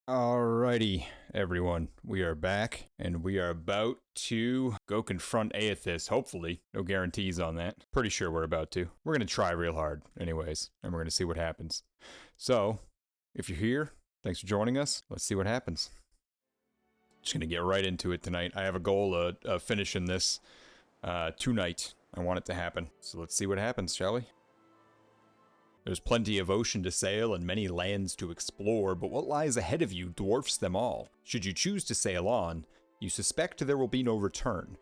Alrighty, everyone, we are back, and we are about to go confront Aethys, hopefully. No guarantees on that. Pretty sure we're about to. We're gonna try real hard, anyways, and we're gonna see what happens. So, if you're here, thanks for joining us. Let's see what happens. Just gonna get right into it tonight. I have a goal of finishing this tonight. I want it to happen. So let's see what happens, shall we? There's plenty of ocean to sail and many lands to explore, but what lies ahead of you dwarfs them all. Should you choose to sail on, you suspect there will be no return.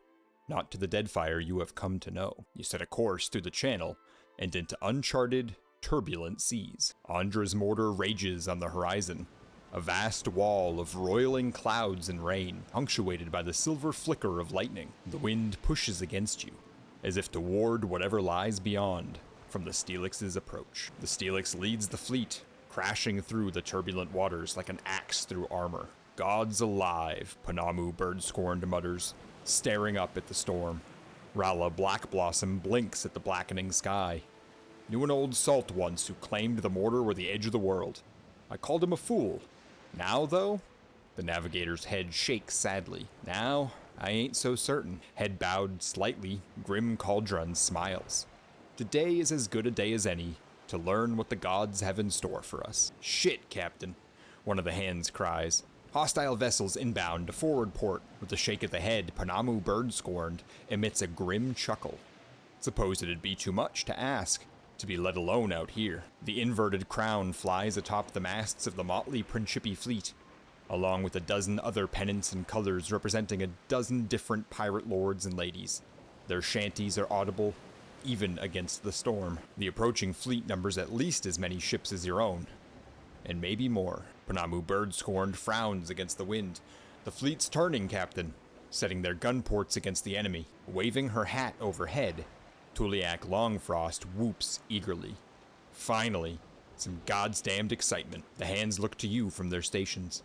Not to the Deadfire you have come to know. You set a course through the channel and into uncharted, turbulent seas. Andra's mortar rages on the horizon, a vast wall of roiling clouds and rain, punctuated by the silver flicker of lightning. The wind pushes against you, as if to ward whatever lies beyond from the Steelyx's approach. The Steelyx leads the fleet, crashing through the turbulent waters like an axe through armor. Gods alive, Panamu bird-scorned mutters, staring up at the storm. Rala Blackblossom blinks at the blackening sky. Knew an old salt once who claimed the mortar were the edge of the world. I called him a fool. Now, though? The navigator's head shakes sadly. Now, I ain't so certain. Head bowed slightly, grim Cauldron smiles. Today is as good a day as any to learn what the gods have in store for us. Shit, Captain, one of the hands cries. Hostile vessels inbound to forward port. With a shake of the head, Panamu bird-scorned emits a grim chuckle. Suppose it'd be too much to ask to be let alone out here. The inverted crown flies atop the masts of the motley Principi fleet, along with a dozen other pennants and colors representing a dozen different pirate lords and ladies. Their shanties are audible even against the storm. The approaching fleet numbers at least as many ships as your own, and maybe more. Panamu bird-scorned frowns against the wind. The fleet's turning, Captain, setting their gun ports against the enemy. Waving her hat overhead, Tuliak Longfrost whoops eagerly. Finally, some goddamned excitement. The hands look to you from their stations.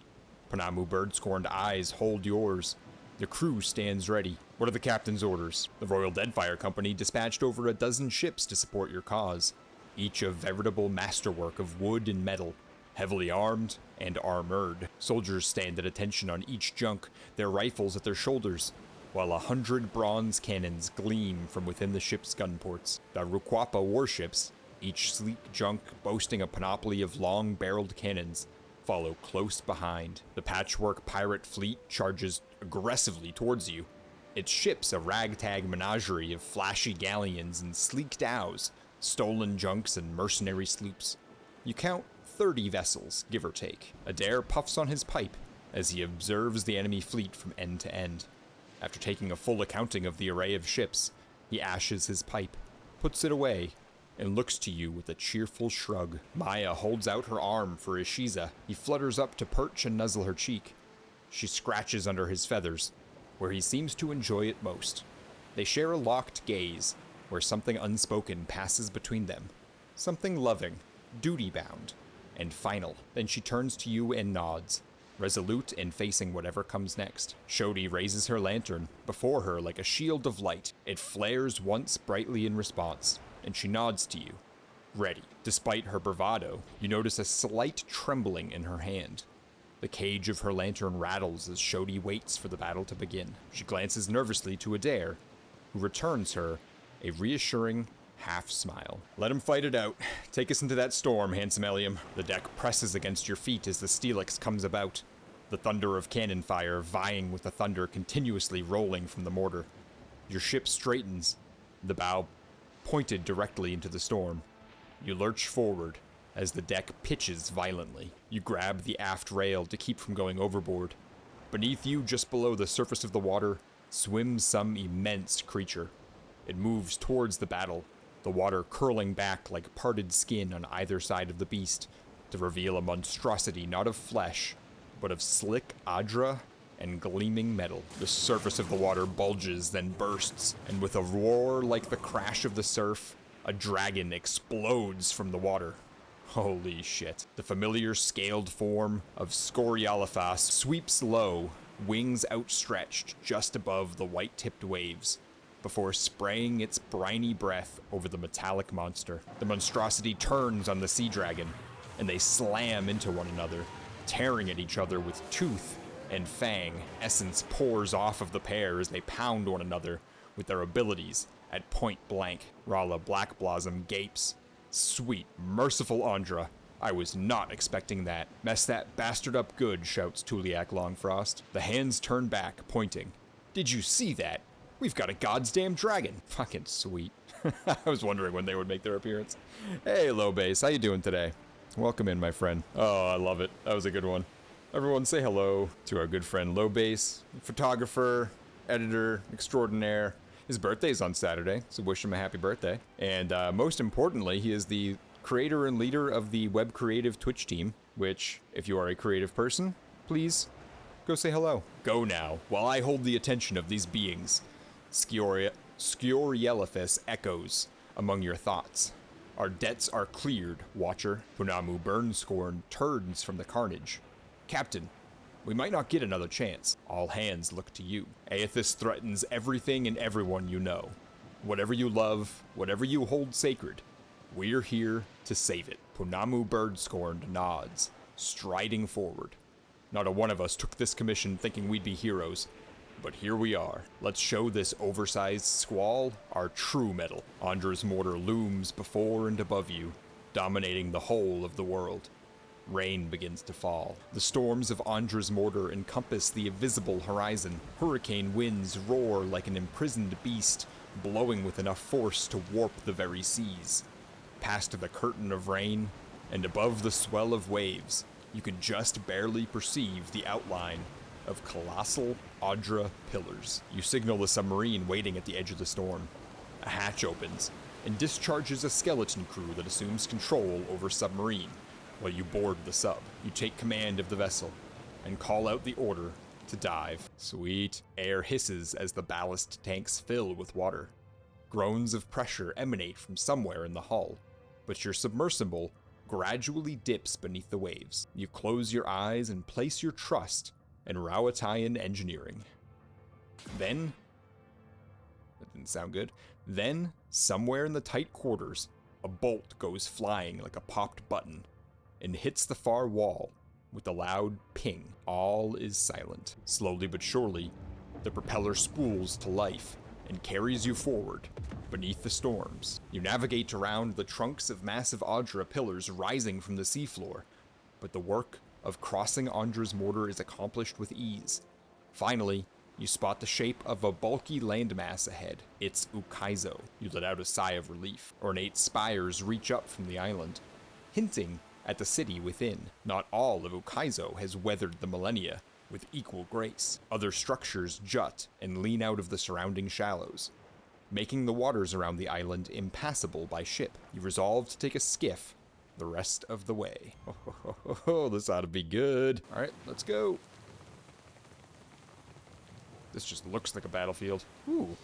Panamu bird-scorned eyes hold yours. The crew stands ready. What are the captain's orders? The Royal Deadfire Company dispatched over a dozen ships to support your cause, each a veritable masterwork of wood and metal, heavily armed and armored. Soldiers stand at attention on each junk, their rifles at their shoulders, while 100 bronze cannons gleam from within the ship's gunports. The Rukwapa warships, each sleek junk boasting a panoply of long-barreled cannons, follow close behind. The patchwork pirate fleet charges aggressively towards you, its ships a ragtag menagerie of flashy galleons and sleek dhows, stolen junks and mercenary sloops. You count 30 vessels, give or take. Adair puffs on his pipe as he observes the enemy fleet from end to end. After taking a full accounting of the array of ships, he ashes his pipe, puts it away, and looks to you with a cheerful shrug. Maya holds out her arm for Ishiza. He flutters up to perch and nuzzle her cheek. She scratches under his feathers, where he seems to enjoy it most. They share a locked gaze, where something unspoken passes between them. Something loving, duty-bound, and final. Then she turns to you and nods, resolute in facing whatever comes next. Shodi raises her lantern before her like a shield of light. It flares once brightly in response, and she nods to you, ready. Despite her bravado, you notice a slight trembling in her hand. The cage of her lantern rattles as Shodi waits for the battle to begin. She glances nervously to Adair, who returns her a reassuring half-smile. Let him fight it out. Take us into that storm, handsome Eliam. The deck presses against your feet as the Steelyx comes about, the thunder of cannon fire vying with the thunder continuously rolling from the mortar. Your ship straightens, the bow pointed directly into the storm. You lurch forward as the deck pitches violently. You grab the aft rail to keep from going overboard. Beneath you, just below the surface of the water, swims some immense creature. It moves towards the battle, the water curling back like parted skin on either side of the beast, to reveal a monstrosity not of flesh, but of slick adra and gleaming metal. The surface of the water bulges, then bursts, and with a roar like the crash of the surf, a dragon explodes from the water. Holy shit. The familiar scaled form of Scoriolophos sweeps low, wings outstretched just above the white-tipped waves, before spraying its briny breath over the metallic monster. The monstrosity turns on the sea dragon, and they slam into one another, tearing at each other with tooth and fang. Essence pours off of the pair as they pound one another with their abilities at point blank. Rala Blackblossom gapes. Sweet, merciful Andra. I was not expecting that. Mess that bastard up good, shouts Tuliak Longfrost. The hands turn back, pointing. Did you see that? We've got a goddamn dragon. Fucking sweet. I was wondering when they would make their appearance. Hey, Low Base, how you doing today? Welcome in, my friend. Oh, I love it. That was a good one. Everyone say hello to our good friend Low Base, photographer, editor, extraordinaire. His birthday's on Saturday, so wish him a happy birthday. And most importantly, he is the creator and leader of the Web Creative Twitch team, which, if you are a creative person, please go say hello. Go now, while I hold the attention of these beings. Sciorielephus echoes among your thoughts. Our debts are cleared, Watcher. Punamu Burnscorn turns from the carnage. Captain, we might not get another chance. All hands look to you. Aethys threatens everything and everyone you know. Whatever you love, whatever you hold sacred, we're here to save it. Punamu Birdscorn nods, striding forward. Not a one of us took this commission thinking we'd be heroes, but here we are. Let's show this oversized squall our true mettle. Andra's mortar looms before and above you, dominating the whole of the world. Rain begins to fall. The storms of Andra's mortar encompass the invisible horizon. Hurricane winds roar like an imprisoned beast, blowing with enough force to warp the very seas. Past the curtain of rain, and above the swell of waves, you can just barely perceive the outline of colossal Audra pillars. You signal the submarine waiting at the edge of the storm. A hatch opens, and discharges a skeleton crew that assumes control over submarine. While you board the sub, you take command of the vessel, and call out the order to dive. Sweet. Air hisses as the ballast tanks fill with water. Groans of pressure emanate from somewhere in the hull, but your submersible gradually dips beneath the waves. You close your eyes and place your trust in Rawatayan engineering. Then, that didn't sound good. Then, somewhere in the tight quarters, a bolt goes flying like a popped button and hits the far wall with a loud ping. All is silent. Slowly but surely, the propeller spools to life and carries you forward beneath the storms. You navigate around the trunks of massive Audra pillars rising from the seafloor, but the work of crossing Andra's mortar is accomplished with ease. Finally, you spot the shape of a bulky landmass ahead. It's Ukaizo. You let out a sigh of relief. Ornate spires reach up from the island, hinting at the city within. Not all of Ukaizo has weathered the millennia with equal grace. Other structures jut and lean out of the surrounding shallows, making the waters around the island impassable by ship. You resolve to take a skiff the rest of the way. Oh, this ought to be good. All right, let's go. This just looks like a battlefield. Ooh.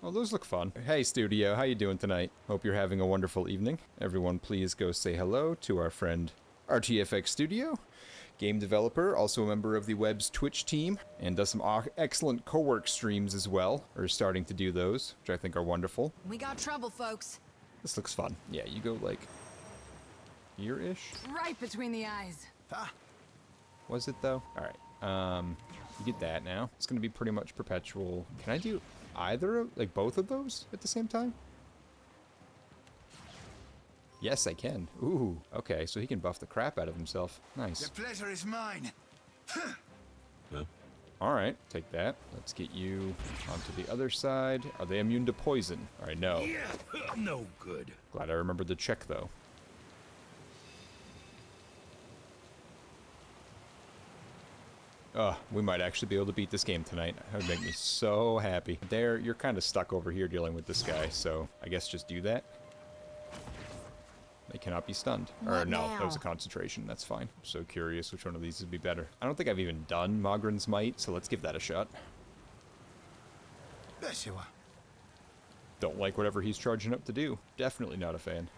Oh, those look fun. Hey, studio, how you doing tonight? Hope you're having a wonderful evening. Everyone, please go say hello to our friend RTFX Studio, game developer, also a member of the Web's Twitch team, and does some excellent co-work streams as well, or is starting to do those, which I think are wonderful. We got trouble, folks. This looks fun. Yeah, you go like here-ish? Right between the eyes. Ah. Was it though? All right. You get that now. It's gonna be pretty much perpetual. Can I do either of, like both of those at the same time? Yes, I can. Ooh, okay, so he can buff the crap out of himself. Nice. The pleasure is mine. Huh? All right, take that. Let's get you onto the other side. Are they immune to poison? All right, no. Yeah, no good. Glad I remembered to check though. We might actually be able to beat this game tonight. That would make me so happy. There, you're kind of stuck over here dealing with this guy, so I guess just do that. They cannot be stunned. Or no, that was a concentration. That's fine. I'm so curious which one of these would be better. I don't think I've even done Mogren's Might, so let's give that a shot. Yes, you are. Don't like whatever he's charging up to do. Definitely not a fan.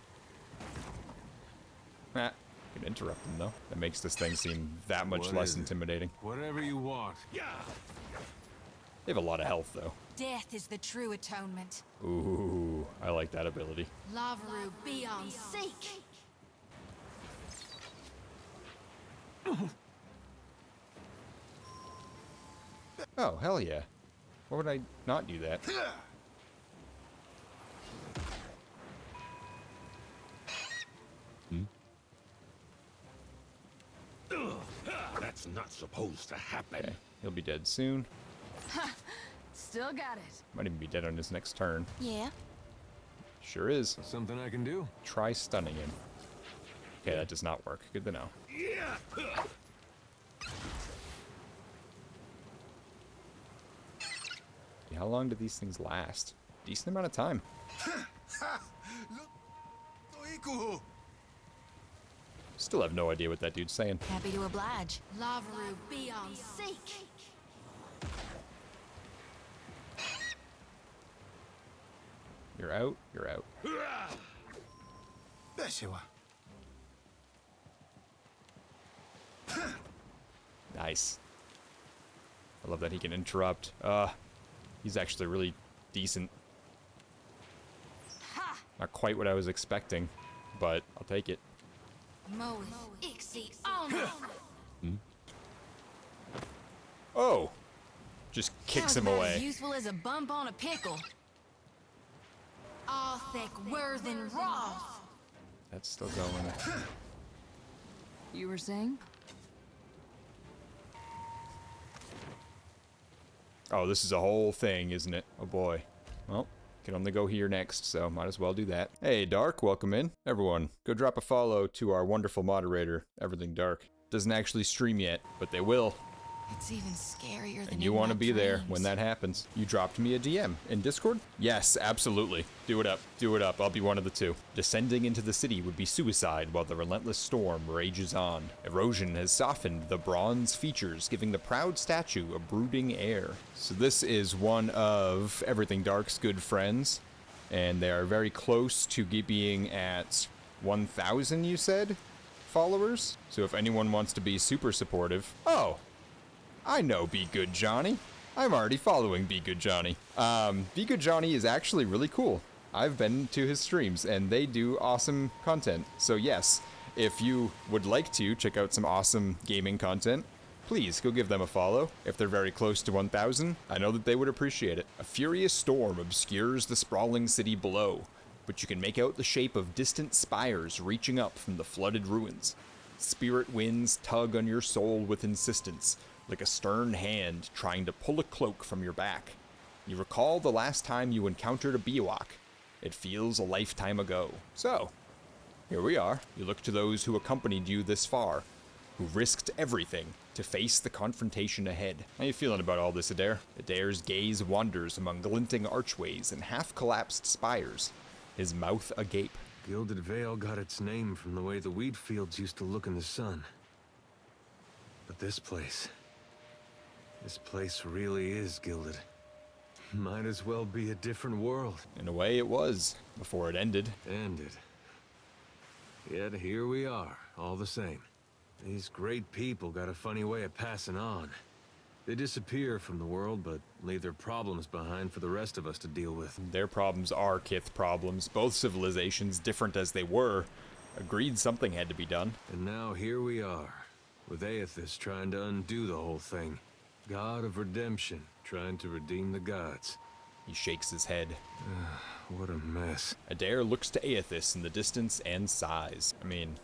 Ah. Can interrupt them though. That makes this thing seem that much less intimidating. Whatever you want. Yeah. They have a lot of health though. Death is the true atonement. Ooh, I like that ability. Lavaru be on seek. Oh, hell yeah. Why would I not do that? That's not supposed to happen. Okay, he'll be dead soon. Still got it. Might even be dead on his next turn. Yeah. Sure is. Something I can do? Try stunning him. Okay, that does not work. Good to know. Yeah. How long do these things last? Decent amount of time. Still have no idea what that dude's saying. Happy to oblige. Lavaru beyond seek. You're out. You're out. Nice. I love that he can interrupt. He's actually really decent. Not quite what I was expecting, but I'll take it. Oh! Just kicks him away. As useful as a bump on a pickle. Arthek Worthen Roth. That's still going. You were saying? Oh, this is a whole thing, isn't it? Oh boy. Well, can only go here next, so might as well do that. Hey, Dark, welcome in. Everyone, go drop a follow to our wonderful moderator, Everything Dark. Doesn't actually stream yet, but they will. It's even scarier than And you want to be there when that happens. You dropped me a DM in Discord? Yes, absolutely. Do it up. Do it up. I'll be one of the two. Descending into the city would be suicide while the relentless storm rages on. Erosion has softened the bronze features, giving the proud statue a brooding air. So this is one of Everything Dark's good friends, and they are very close to being at 1,000, you said, followers? So if anyone wants to be super supportive... Oh! I know Be Good Johnny. I'm already following Be Good Johnny. Be Good Johnny is actually really cool. I've been to his streams, and they do awesome content. So yes, if you would like to check out some awesome gaming content, please go give them a follow. If they're very close to 1,000, I know that they would appreciate it. A furious storm obscures the sprawling city below, but you can make out the shape of distant spires reaching up from the flooded ruins. Spirit winds tug on your soul with insistence, like a stern hand trying to pull a cloak from your back. You recall the last time you encountered a Biwak. It feels a lifetime ago. So, here we are. You look to those who accompanied you this far, who risked everything to face the confrontation ahead. How you feeling about all this, Adair? Adair's gaze wanders among glinting archways and half-collapsed spires, his mouth agape. Gilded Vale got its name from the way the wheat fields used to look in the sun. But this place really is gilded. Might as well be a different world. In a way, it was, before it ended. Ended. Yet here we are, all the same. These great people got a funny way of passing on. They disappear from the world, but leave their problems behind for the rest of us to deal with. Their problems are Kith problems. Both civilizations, different as they were, agreed something had to be done. And now here we are, with Aethys trying to undo the whole thing. God of redemption, trying to redeem the gods. He shakes his head. What a mess. Adair looks to Aethys in the distance and sighs. I mean,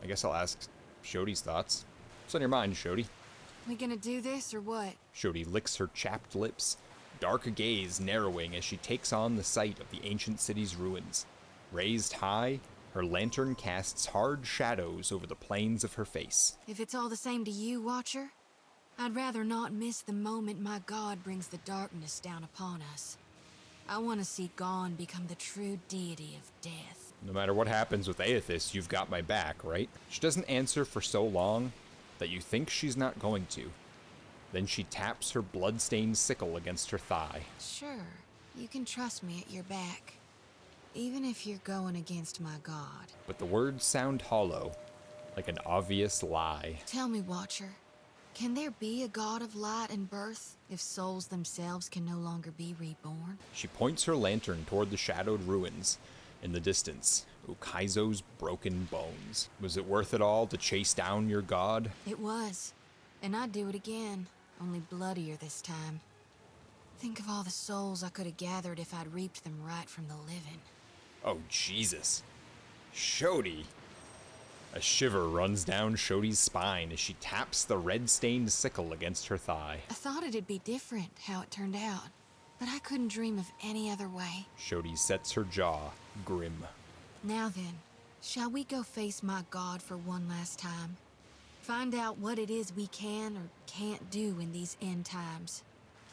I guess I'll ask Shodi's thoughts. What's on your mind, Shodi? We gonna do this or what? Shodi licks her chapped lips, dark gaze narrowing as she takes on the sight of the ancient city's ruins. Raised high, her lantern casts hard shadows over the plains of her face. If it's all the same to you, Watcher, I'd rather not miss the moment my god brings the darkness down upon us. I want to see Gone become the true deity of death. No matter what happens with Aethys, you've got my back, right? She doesn't answer for so long that you think she's not going to. Then she taps her blood-stained sickle against her thigh. Sure, you can trust me at your back, even if you're going against my god. But the words sound hollow, like an obvious lie. Tell me, Watcher, can there be a god of light and birth if souls themselves can no longer be reborn? She points her lantern toward the shadowed ruins in the distance. Ukaizo's broken bones. Was it worth it all to chase down your god? It was. And I'd do it again, only bloodier this time. Think of all the souls I could have gathered if I'd reaped them right from the living. Oh, Jesus. Shodi. A shiver runs down Shodi's spine as she taps the red-stained sickle against her thigh. I thought it'd be different how it turned out, but I couldn't dream of any other way. Shodi sets her jaw, grim. Now then, shall we go face my god for one last time? Find out what it is we can or can't do in these end times.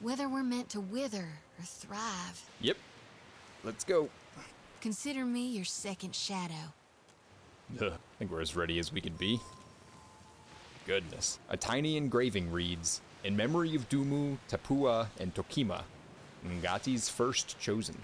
Whether we're meant to wither or thrive. Yep. Let's go. Consider me your second shadow. I think we're as ready as we could be. Goodness. A tiny engraving reads, "In memory of Dumu, Tapua, and Tokima, Ngati's first chosen."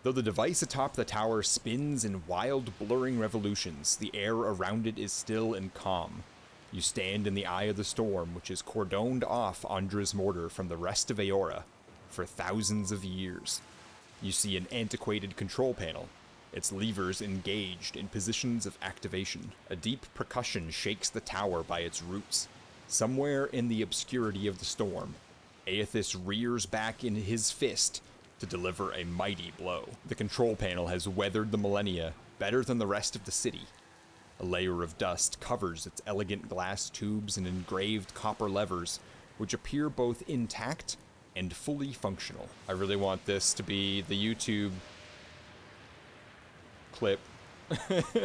Though the device atop the tower spins in wild, blurring revolutions, the air around it is still and calm. You stand in the eye of the storm, which has cordoned off Andra's mortar from the rest of Aora for thousands of years. You see an antiquated control panel, its levers engaged in positions of activation. A deep percussion shakes the tower by its roots. Somewhere in the obscurity of the storm, Aethys rears back in his fist to deliver a mighty blow. The control panel has weathered the millennia better than the rest of the city. A layer of dust covers its elegant glass tubes and engraved copper levers, which appear both intact and fully functional. I really want this to be the YouTube clip. Let's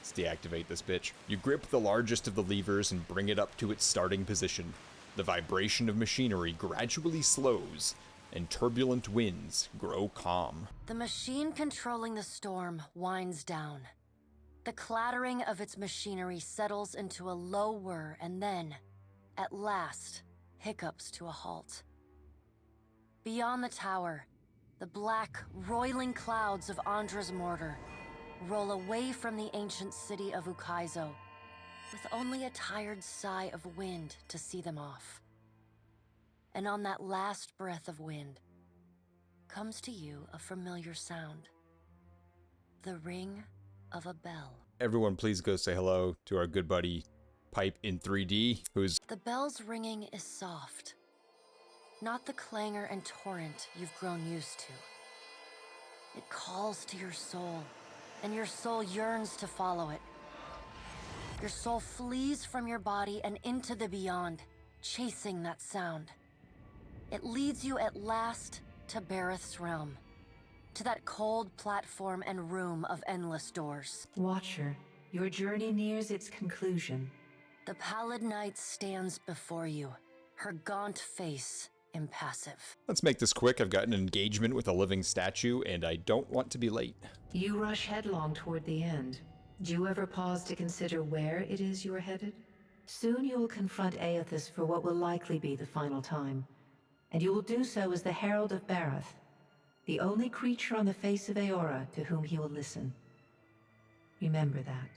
deactivate this bitch. You grip the largest of the levers and bring it up to its starting position. The vibration of machinery gradually slows, and turbulent winds grow calm. The machine controlling the storm winds down. The clattering of its machinery settles into a low whir and then, at last, hiccups to a halt. Beyond the tower, the black, roiling clouds of Andra's mortar roll away from the ancient city of Ukaizo, with only a tired sigh of wind to see them off. And on that last breath of wind comes to you a familiar sound. The ring of a bell. Everyone please go say hello to our good buddy Pipe in 3D, who's... The bell's ringing is soft, not the clangor and torrent you've grown used to. It calls to your soul, and your soul yearns to follow it. Your soul flees from your body and into the beyond, chasing that sound. It leads you at last to Bareth's realm, to that cold platform and room of endless doors. Watcher, your journey nears its conclusion. The pallid knight stands before you, her gaunt face impassive. Let's make this quick. I've got an engagement with a living statue, and I don't want to be late. You rush headlong toward the end. Do you ever pause to consider where it is you are headed? Soon you will confront Aethys for what will likely be the final time, and you will do so as the Herald of Bareth, the only creature on the face of Aora to whom he will listen. Remember that.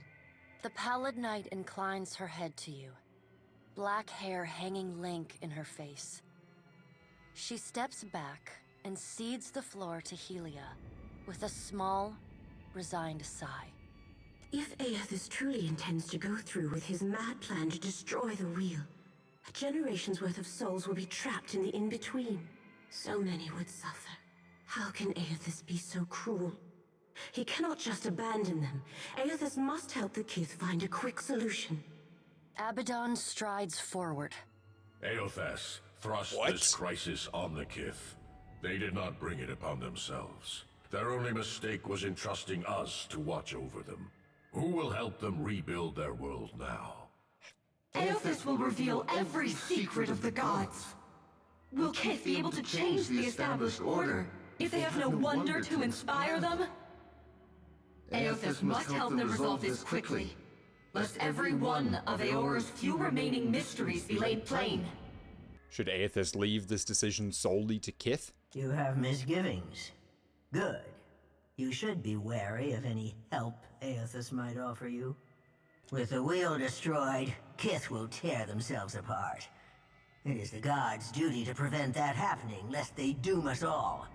The pallid knight inclines her head to you, black hair hanging lank in her face. She steps back and cedes the floor to Helia with a small, resigned sigh. If Aethys truly intends to go through with his mad plan to destroy the wheel, a generation's worth of souls will be trapped in the in-between. So many would suffer. How can Aethys be so cruel? He cannot just abandon them. Aethys must help the Kith find a quick solution. Abaddon strides forward. Aethys thrust this crisis on the Kith. They did not bring it upon themselves. Their only mistake was entrusting us to watch over them. Who will help them rebuild their world now? Aethys will reveal every secret of the gods. Will Kith be able to change the established order if they have no wonder to inspire them? Aethys must help them resolve this quickly, lest every one of Aora's few remaining mysteries be laid plain. Should Aethys leave this decision solely to Kith? You have misgivings. Good. You should be wary of any help Aethys might offer you. With the wheel destroyed, Kith will tear themselves apart. It is the gods' duty to prevent that happening, lest they doom us all.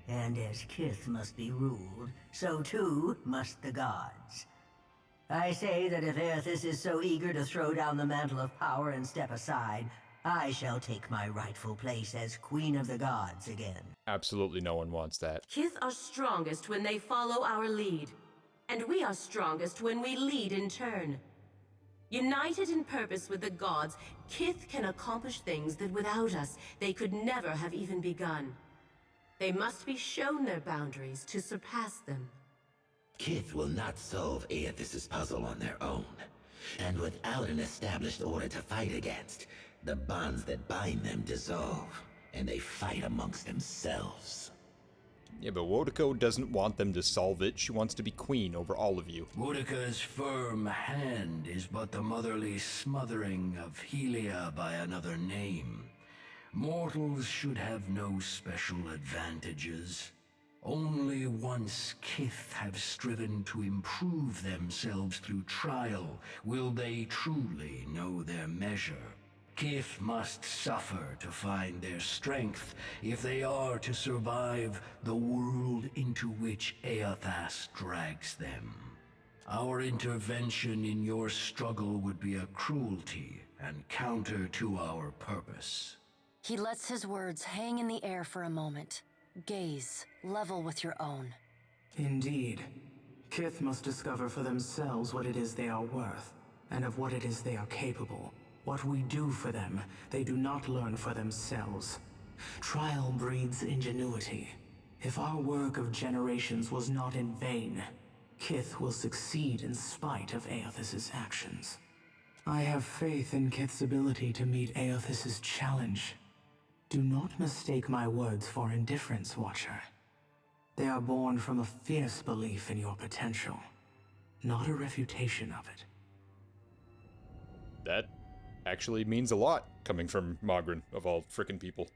And as Kith must be ruled, so too must the gods. I say that if Aethys is so eager to throw down the mantle of power and step aside, I shall take my rightful place as Queen of the Gods again. Absolutely no one wants that. Kith are strongest when they follow our lead, and we are strongest when we lead in turn. United in purpose with the gods, Kith can accomplish things that without us, they could never have even begun. They must be shown their boundaries to surpass them. Kith will not solve Aethys' puzzle on their own. And without an established order to fight against, the bonds that bind them dissolve, and they fight amongst themselves. Yeah, but Wodiko doesn't want them to solve it. She wants to be queen over all of you. Wodika's firm hand is but the motherly smothering of Helia by another name. Mortals should have no special advantages. Only once Kith have striven to improve themselves through trial will they truly know their measure. Kith must suffer to find their strength if they are to survive the world into which Aethys drags them. Our intervention in your struggle would be a cruelty and counter to our purpose. He lets his words hang in the air for a moment. Gaze, level with your own. Indeed. Kith must discover for themselves what it is they are worth, and of what it is they are capable. What we do for them, they do not learn for themselves. Trial breeds ingenuity. If our work of generations was not in vain, Kith will succeed in spite of Aethys' actions. I have faith in Kith's ability to meet Aethys' challenge. Do not mistake my words for indifference, Watcher. They are born from a fierce belief in your potential, not a refutation of it. That actually means a lot, coming from Mogren, of all frickin' people.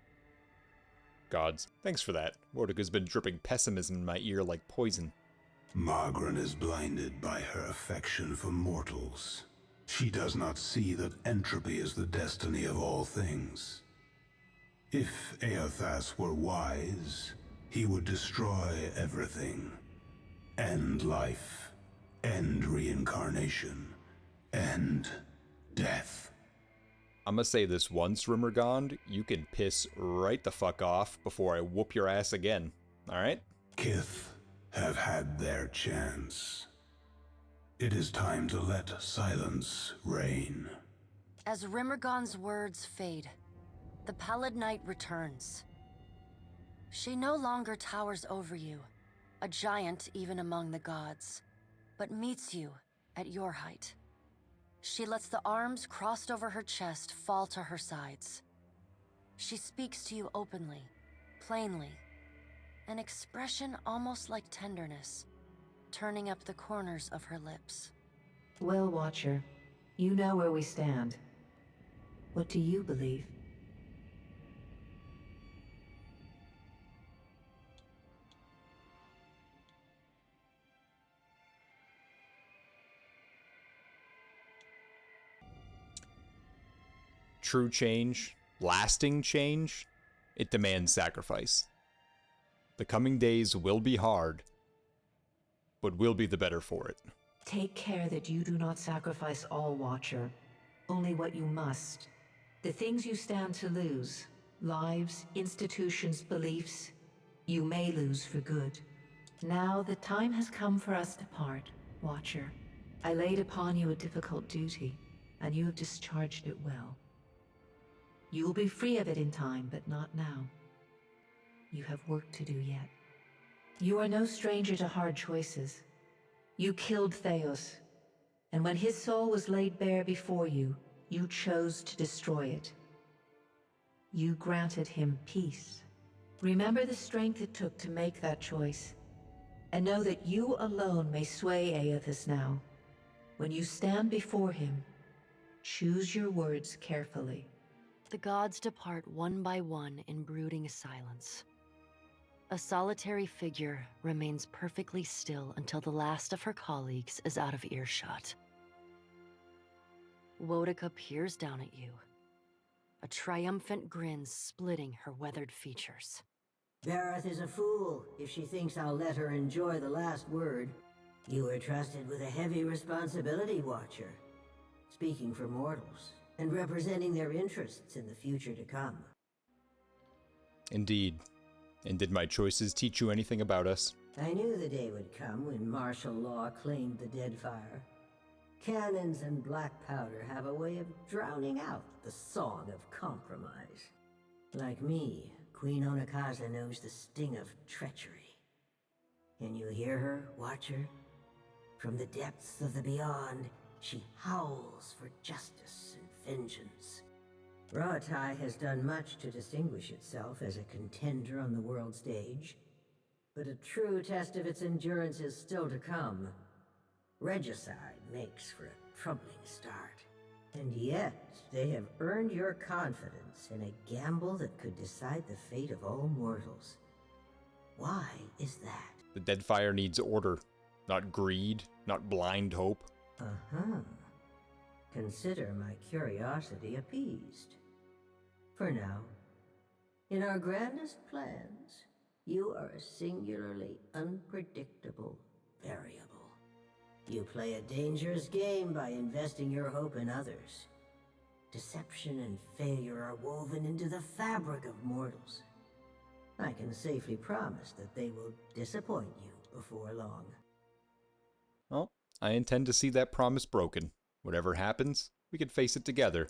Gods, thanks for that. Wodika's been dripping pessimism in my ear like poison. Mogren is blinded by her affection for mortals. She does not see that entropy is the destiny of all things. If Aethys were wise, he would destroy everything. End life, end reincarnation, end death. I'm gonna say this once, Rimmergond, you can piss right the fuck off before I whoop your ass again, alright? Kith have had their chance. It is time to let silence reign. As Rimmergond's words fade, the Pallid Night returns. She no longer towers over you, a giant even among the gods, but meets you at your height. She lets the arms crossed over her chest fall to her sides. She speaks to you openly, plainly, an expression almost like tenderness, turning up the corners of her lips. Well, Watcher, you know where we stand. What do you believe? True change, lasting change, it demands sacrifice. The coming days will be hard, but we'll be the better for it. Take care that you do not sacrifice all, Watcher. Only what you must. The things you stand to lose, lives, institutions, beliefs, you may lose for good. Now the time has come for us to part, Watcher. I laid upon you a difficult duty, and you have discharged it well. You will be free of it in time, but not now. You have work to do yet. You are no stranger to hard choices. You killed Theos, and when his soul was laid bare before you, you chose to destroy it. You granted him peace. Remember the strength it took to make that choice, and know that you alone may sway Aethys now. When you stand before him, choose your words carefully. The gods depart one by one in brooding silence. A solitary figure remains perfectly still until the last of her colleagues is out of earshot. Woedica peers down at you, a triumphant grin splitting her weathered features. Bareth is a fool if she thinks I'll let her enjoy the last word. You were trusted with a heavy responsibility, Watcher. Speaking for mortals, and representing their interests in the future to come. Indeed. And did my choices teach you anything about us? I knew the day would come when martial law claimed the Deadfire. Cannons and black powder have a way of drowning out the song of compromise. Like me, Queen Ukaizo knows the sting of treachery. Can you hear her, Watcher? From the depths of the beyond, she howls for justice and vengeance. Rauatai has done much to distinguish itself as a contender on the world stage, but a true test of its endurance is still to come. Regicide makes for a troubling start. And yet, they have earned your confidence in a gamble that could decide the fate of all mortals. Why is that? The Deadfire needs order, not greed, not blind hope. Uh-huh. Consider my curiosity appeased. For now, in our grandest plans, you are a singularly unpredictable variable. You play a dangerous game by investing your hope in others. Deception and failure are woven into the fabric of mortals. I can safely promise that they will disappoint you before long. Well, I intend to see that promise broken. Whatever happens, we can face it together.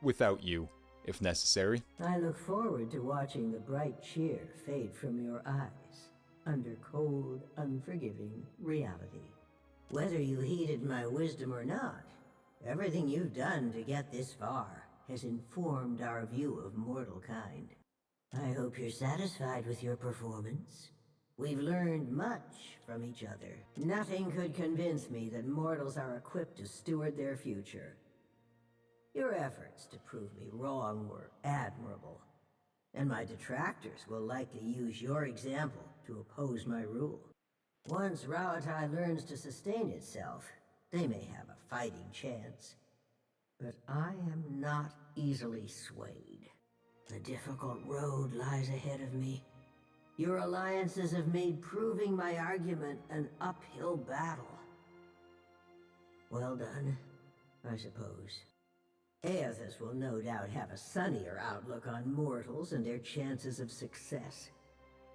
Without you, if necessary. I look forward to watching the bright cheer fade from your eyes under cold, unforgiving reality. Whether you heeded my wisdom or not, everything you've done to get this far has informed our view of mortal kind. I hope you're satisfied with your performance. We've learned much from each other. Nothing could convince me that mortals are equipped to steward their future. Your efforts to prove me wrong were admirable, and my detractors will likely use your example to oppose my rule. Once Rauatai learns to sustain itself, they may have a fighting chance. But I am not easily swayed. A difficult road lies ahead of me. Your alliances have made proving my argument an uphill battle. Well done, I suppose. Aethys will no doubt have a sunnier outlook on mortals and their chances of success.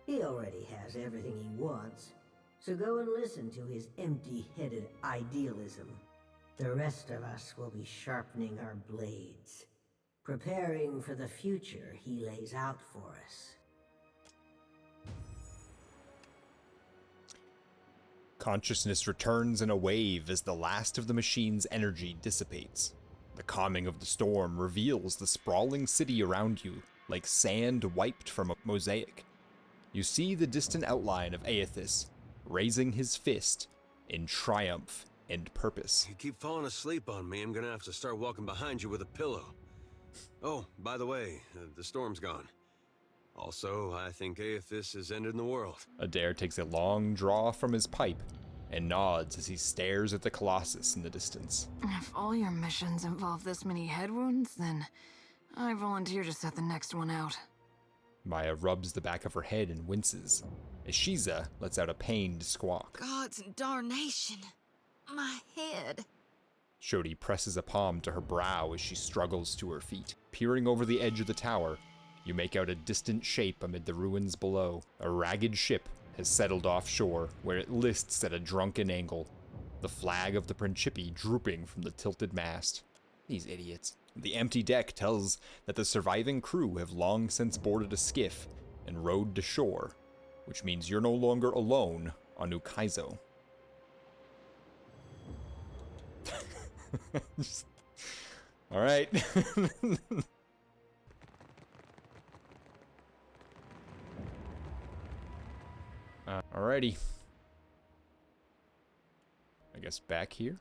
He already has everything he wants, so go and listen to his empty-headed idealism. The rest of us will be sharpening our blades, preparing for the future he lays out for us. Consciousness returns in a wave as the last of the machine's energy dissipates. The calming of the storm reveals the sprawling city around you, like sand wiped from a mosaic. You see the distant outline of Aethys, raising his fist in triumph and purpose. You keep falling asleep on me, I'm gonna have to start walking behind you with a pillow. Oh, by the way, the storm's gone. Also, I think Aethys has ended in the world. Adair takes a long draw from his pipe and nods as he stares at the Colossus in the distance. If all your missions involve this many head wounds, then I volunteer to set the next one out. Maya rubs the back of her head and winces, as Shiza lets out a pained squawk. God's darnation. My head. Shodi presses a palm to her brow as she struggles to her feet. Peering over the edge of the tower, you make out a distant shape amid the ruins below. A ragged ship has settled offshore, where it lists at a drunken angle, the flag of the Principi drooping from the tilted mast. These idiots. The empty deck tells that the surviving crew have long since boarded a skiff and rowed to shore, which means you're no longer alone on Ukaizo. All right. Alrighty. I guess back here?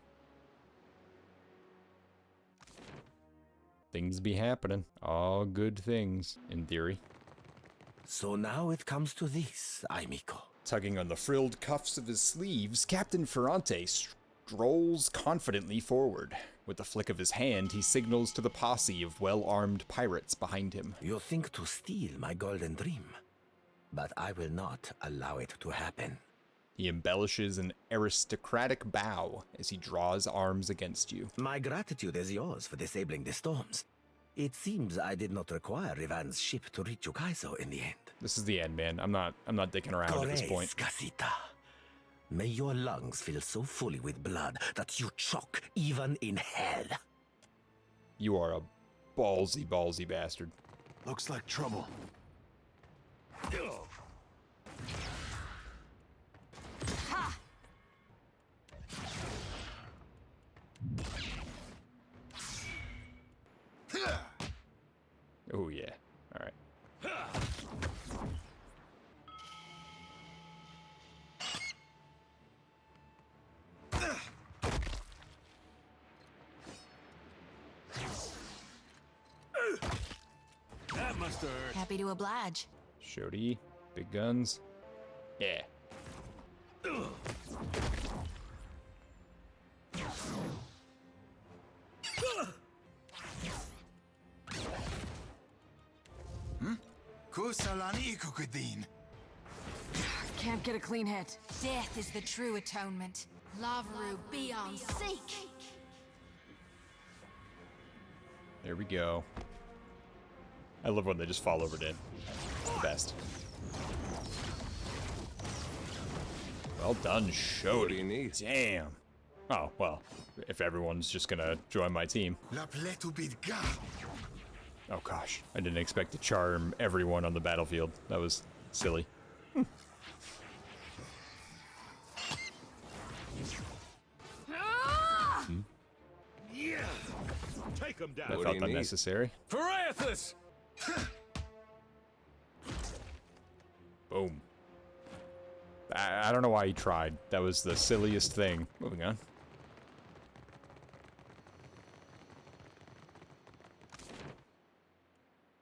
Things be happening. All good things, in theory. So now it comes to this, Aimiko. Tugging on the frilled cuffs of his sleeves, Captain Ferrante strolls confidently forward. With a flick of his hand, he signals to the posse of well-armed pirates behind him. You think to steal my golden dream, but I will not allow it to happen. He embellishes an aristocratic bow as he draws arms against you. My gratitude is yours for disabling the storms. It seems I did not require Rivan's ship to reach Ukaizo in the end. This is the end, man. I'm not dicking around at this point. Casita. May your lungs fill so fully with blood that you choke even in hell. You are a ballsy, ballsy bastard. Looks like trouble. Ha! Oh yeah. All right. That must hurt. Happy to oblige. Shody, big guns. Yeah. Can't get a clean hit. Death is the true atonement. Lavaru be on seek. There we go. I love when they just fall over dead. It's the best. Well done, Shody. What do you need? Damn. Oh, well, if everyone's just gonna join my team. Oh gosh, I didn't expect to charm everyone on the battlefield. That was silly. Yeah. Take him down. That felt unnecessary. For Aethys! Boom. I don't know why he tried. That was the silliest thing. Moving on.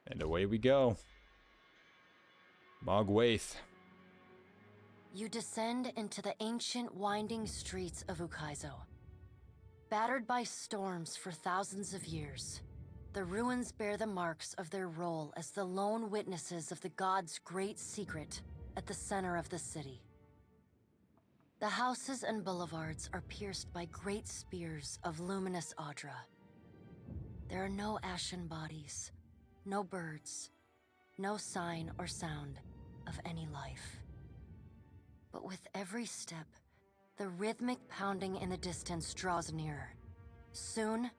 And away we go. Mogwaith. You descend into the ancient winding streets of Ukaizo. Battered by storms for thousands of years, the ruins bear the marks of their role as the lone witnesses of the god's great secret at the center of the city. The houses and boulevards are pierced by great spears of luminous Audra. There are no ashen bodies, no birds, no sign or sound of any life. But with every step, the rhythmic pounding in the distance draws nearer. Soon,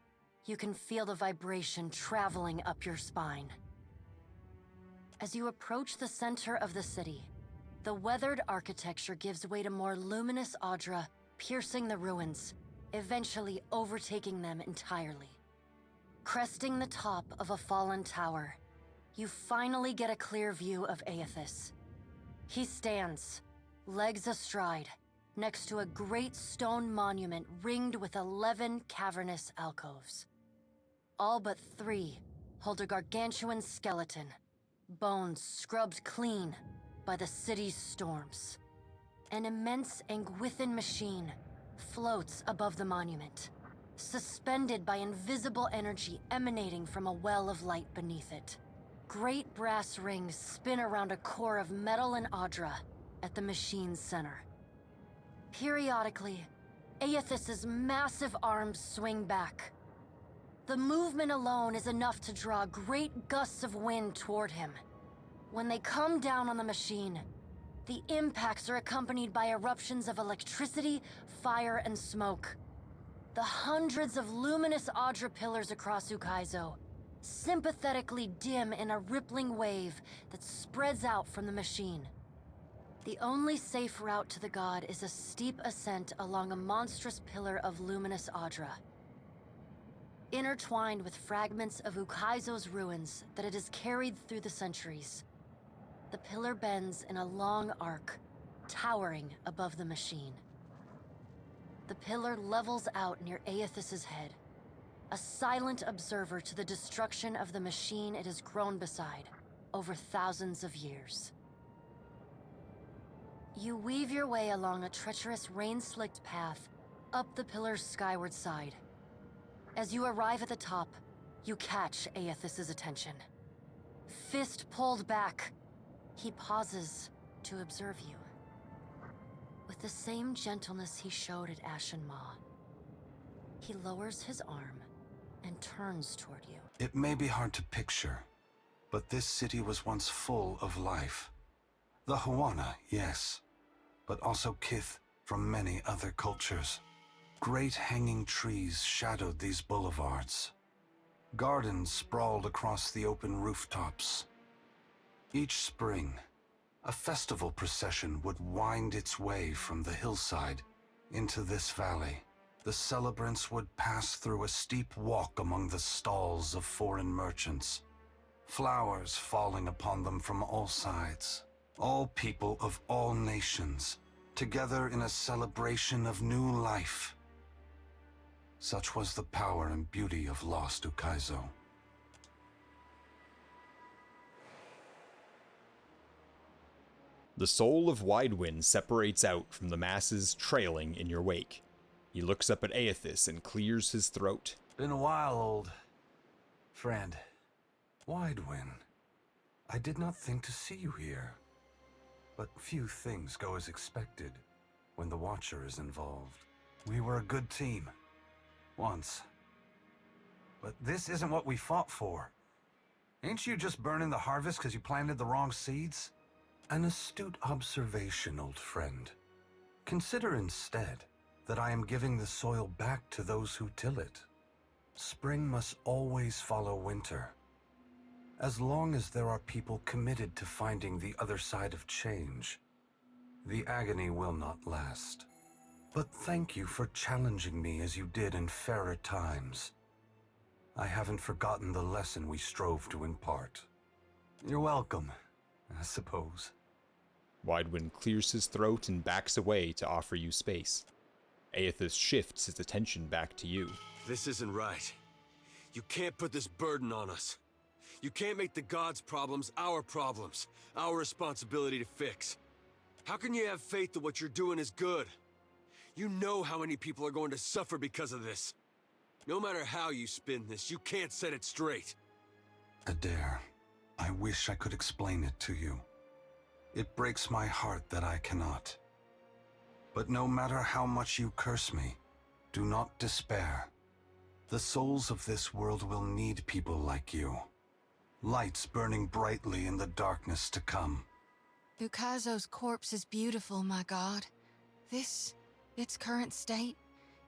you can feel the vibration traveling up your spine. As you approach the center of the city, the weathered architecture gives way to more luminous Audra, piercing the ruins, eventually overtaking them entirely. Cresting the top of a fallen tower, you finally get a clear view of Aethys. He stands, legs astride, next to a great stone monument ringed with 11 cavernous alcoves. All but 3 hold a gargantuan skeleton, bones scrubbed clean by the city's storms. An immense Anguithan machine floats above the monument, suspended by invisible energy emanating from a well of light beneath it. Great brass rings spin around a core of metal and Audra at the machine's center. Periodically, Aethys's massive arms swing back. The movement alone is enough to draw great gusts of wind toward him. When they come down on the machine, the impacts are accompanied by eruptions of electricity, fire, and smoke. The hundreds of luminous Audra pillars across Ukaizo sympathetically dim in a rippling wave that spreads out from the machine. The only safe route to the god is a steep ascent along a monstrous pillar of luminous Audra. Intertwined with fragments of Ukaizo's ruins that it has carried through the centuries, the pillar bends in a long arc, towering above the machine. The pillar levels out near Aethys's head, a silent observer to the destruction of the machine it has grown beside over thousands of years. You weave your way along a treacherous rain-slicked path up the pillar's skyward side. As you arrive at the top, you catch Aethys's attention. Fist pulled back, he pauses to observe you. With the same gentleness he showed at Ashen Maw, he lowers his arm and turns toward you. It may be hard to picture, but this city was once full of life. The Huana, yes, but also kith from many other cultures. Great hanging trees shadowed these boulevards. Gardens sprawled across the open rooftops. Each spring, a festival procession would wind its way from the hillside into this valley. The celebrants would pass through a steep walk among the stalls of foreign merchants, flowers falling upon them from all sides. All people of all nations, together in a celebration of new life. Such was the power and beauty of lost Ukaizo. The soul of Widewind separates out from the masses trailing in your wake. He looks up at Aethys and clears his throat. Been a while, old friend. Widewind, I did not think to see you here. But few things go as expected when the Watcher is involved. We were a good team. Once. But this isn't what we fought for. Ain't you just burning the harvest because you planted the wrong seeds? An astute observation, old friend. Consider instead that I am giving the soil back to those who till it. Spring must always follow winter. As long as there are people committed to finding the other side of change, the agony will not last. But thank you for challenging me as you did in fairer times. I haven't forgotten the lesson we strove to impart. You're welcome, I suppose. Widewind clears his throat and backs away to offer you space. Aethys shifts his attention back to you. This isn't right. You can't put this burden on us. You can't make the gods' problems, our responsibility to fix. How can you have faith that what you're doing is good? You know how many people are going to suffer because of this. No matter how you spin this, you can't set it straight. Adair, I wish I could explain it to you. It breaks my heart that I cannot. But no matter how much you curse me, do not despair. The souls of this world will need people like you. Lights burning brightly in the darkness to come. Ukaizo's corpse is beautiful, my god. This, its current state,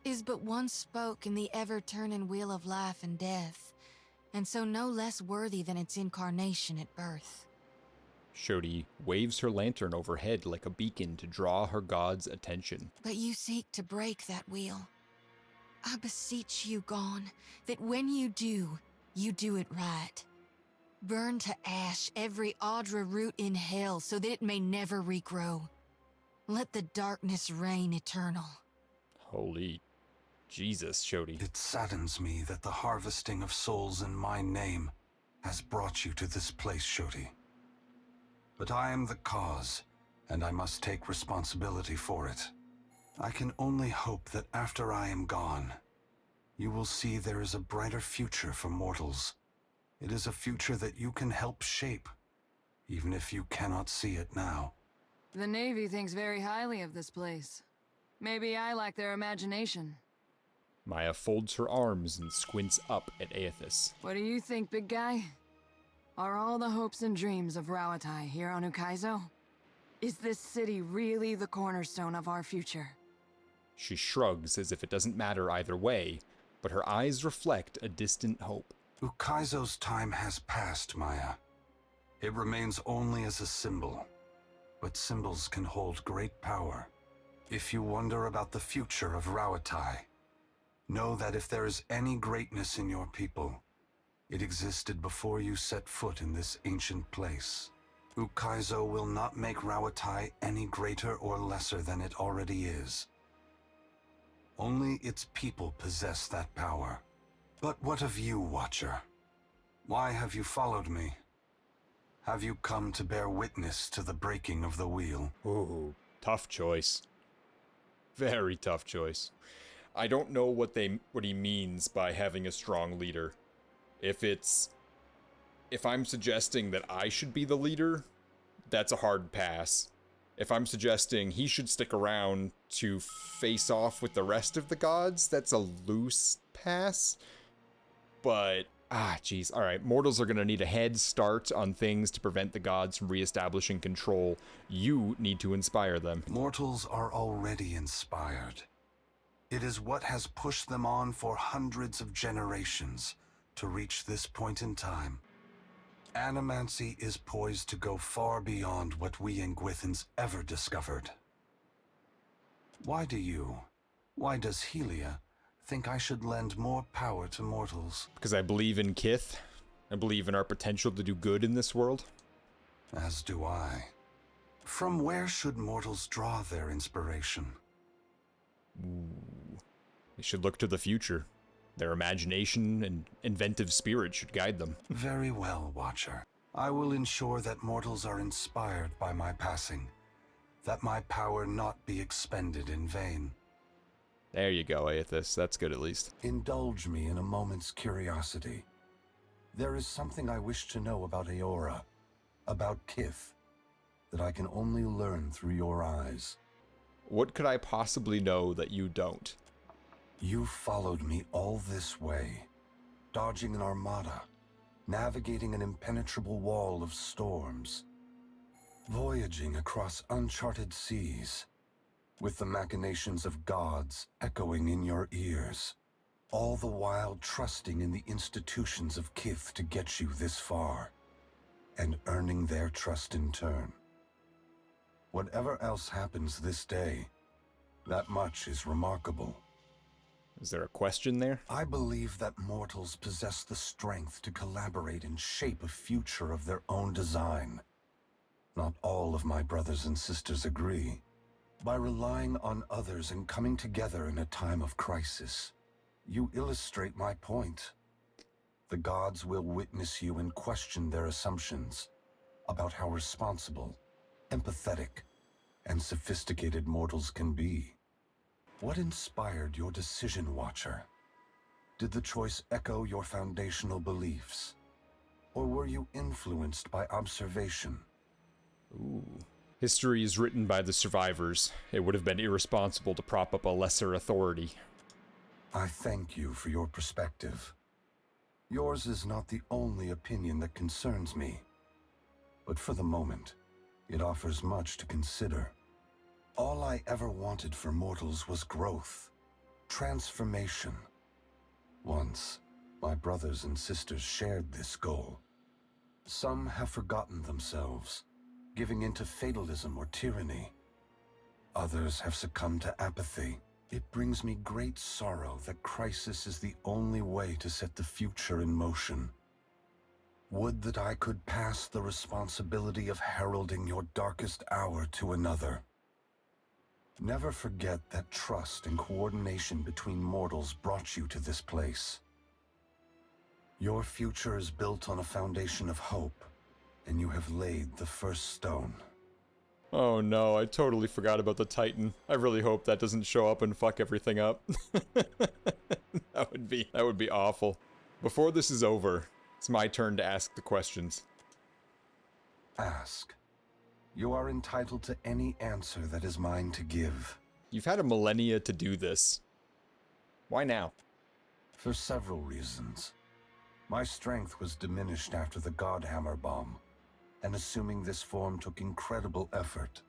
is but one spoke in the ever-turning wheel of life and death, and so no less worthy than its incarnation at birth. Shodi waves her lantern overhead like a beacon to draw her god's attention. But you seek to break that wheel. I beseech you, Gone, that when you do it right. Burn to ash every Audra root in hell so that it may never regrow. Let the darkness reign eternal. Holy Jesus, Shodi. It saddens me that the harvesting of souls in my name has brought you to this place, Shodi. But I am the cause, and I must take responsibility for it. I can only hope that after I am gone, you will see there is a brighter future for mortals. It is a future that you can help shape, even if you cannot see it now. The Navy thinks very highly of this place. Maybe I lack their imagination. Maya folds her arms and squints up at Aethys. What do you think, big guy? Are all the hopes and dreams of Rauatai here on Ukaizo? Is this city really the cornerstone of our future? She shrugs as if it doesn't matter either way, but her eyes reflect a distant hope. Ukaizo's time has passed, Maya. It remains only as a symbol, but symbols can hold great power. If you wonder about the future of Rauatai, know that if there is any greatness in your people, it existed before you set foot in this ancient place. Ukaizo will not make Rauatai any greater or lesser than it already is. Only its people possess that power. But what of you, Watcher? Why have you followed me? Have you come to bear witness to the breaking of the wheel? Ooh, tough choice. Very tough choice. I don't know what he means by having a strong leader. If I'm suggesting that I should be the leader, that's a hard pass. If I'm suggesting he should stick around to face off with the rest of the gods, that's a loose pass. But, jeez. Alright, mortals are gonna need a head start on things to prevent the gods from reestablishing control. You need to inspire them. Mortals are already inspired. It is what has pushed them on for hundreds of generations to reach this point in time. Animancy is poised to go far beyond what we Ingwithans ever discovered. Why does Helia think I should lend more power to mortals? Because I believe in Kith. I believe in our potential to do good in this world. As do I. From where should mortals draw their inspiration? Ooh. They should look to the future. Their imagination and inventive spirit should guide them. Very well, Watcher. I will ensure that mortals are inspired by my passing, that my power not be expended in vain. There you go, Aethys. That's good at least. Indulge me in a moment's curiosity. There is something I wish to know about Eora, about Kith, that I can only learn through your eyes. What could I possibly know that you don't? You followed me all this way, dodging an armada, navigating an impenetrable wall of storms, voyaging across uncharted seas, with the machinations of gods echoing in your ears, all the while trusting in the institutions of Kith to get you this far, and earning their trust in turn. Whatever else happens this day, that much is remarkable. Is there a question there? I believe that mortals possess the strength to collaborate and shape a future of their own design. Not all of my brothers and sisters agree. By relying on others and coming together in a time of crisis, you illustrate my point. The gods will witness you and question their assumptions about how responsible, empathetic, and sophisticated mortals can be. What inspired your decision, Watcher? Did the choice echo your foundational beliefs? Or were you influenced by observation? Ooh. History is written by the survivors. It would have been irresponsible to prop up a lesser authority. I thank you for your perspective. Yours is not the only opinion that concerns me. But for the moment, it offers much to consider. All I ever wanted for mortals was growth, transformation. Once, my brothers and sisters shared this goal. Some have forgotten themselves, giving into fatalism or tyranny. Others have succumbed to apathy. It brings me great sorrow that crisis is the only way to set the future in motion. Would that I could pass the responsibility of heralding your darkest hour to another. Never forget that trust and coordination between mortals brought you to this place. Your future is built on a foundation of hope, and you have laid the first stone. Oh no, I totally forgot about the Titan. I really hope that doesn't show up and fuck everything up. That would be awful. Before this is over, it's my turn to ask the questions. Ask. You are entitled to any answer that is mine to give. You've had a millennia to do this. Why now? For several reasons. My strength was diminished after the Godhammer bomb, and assuming this form took incredible effort.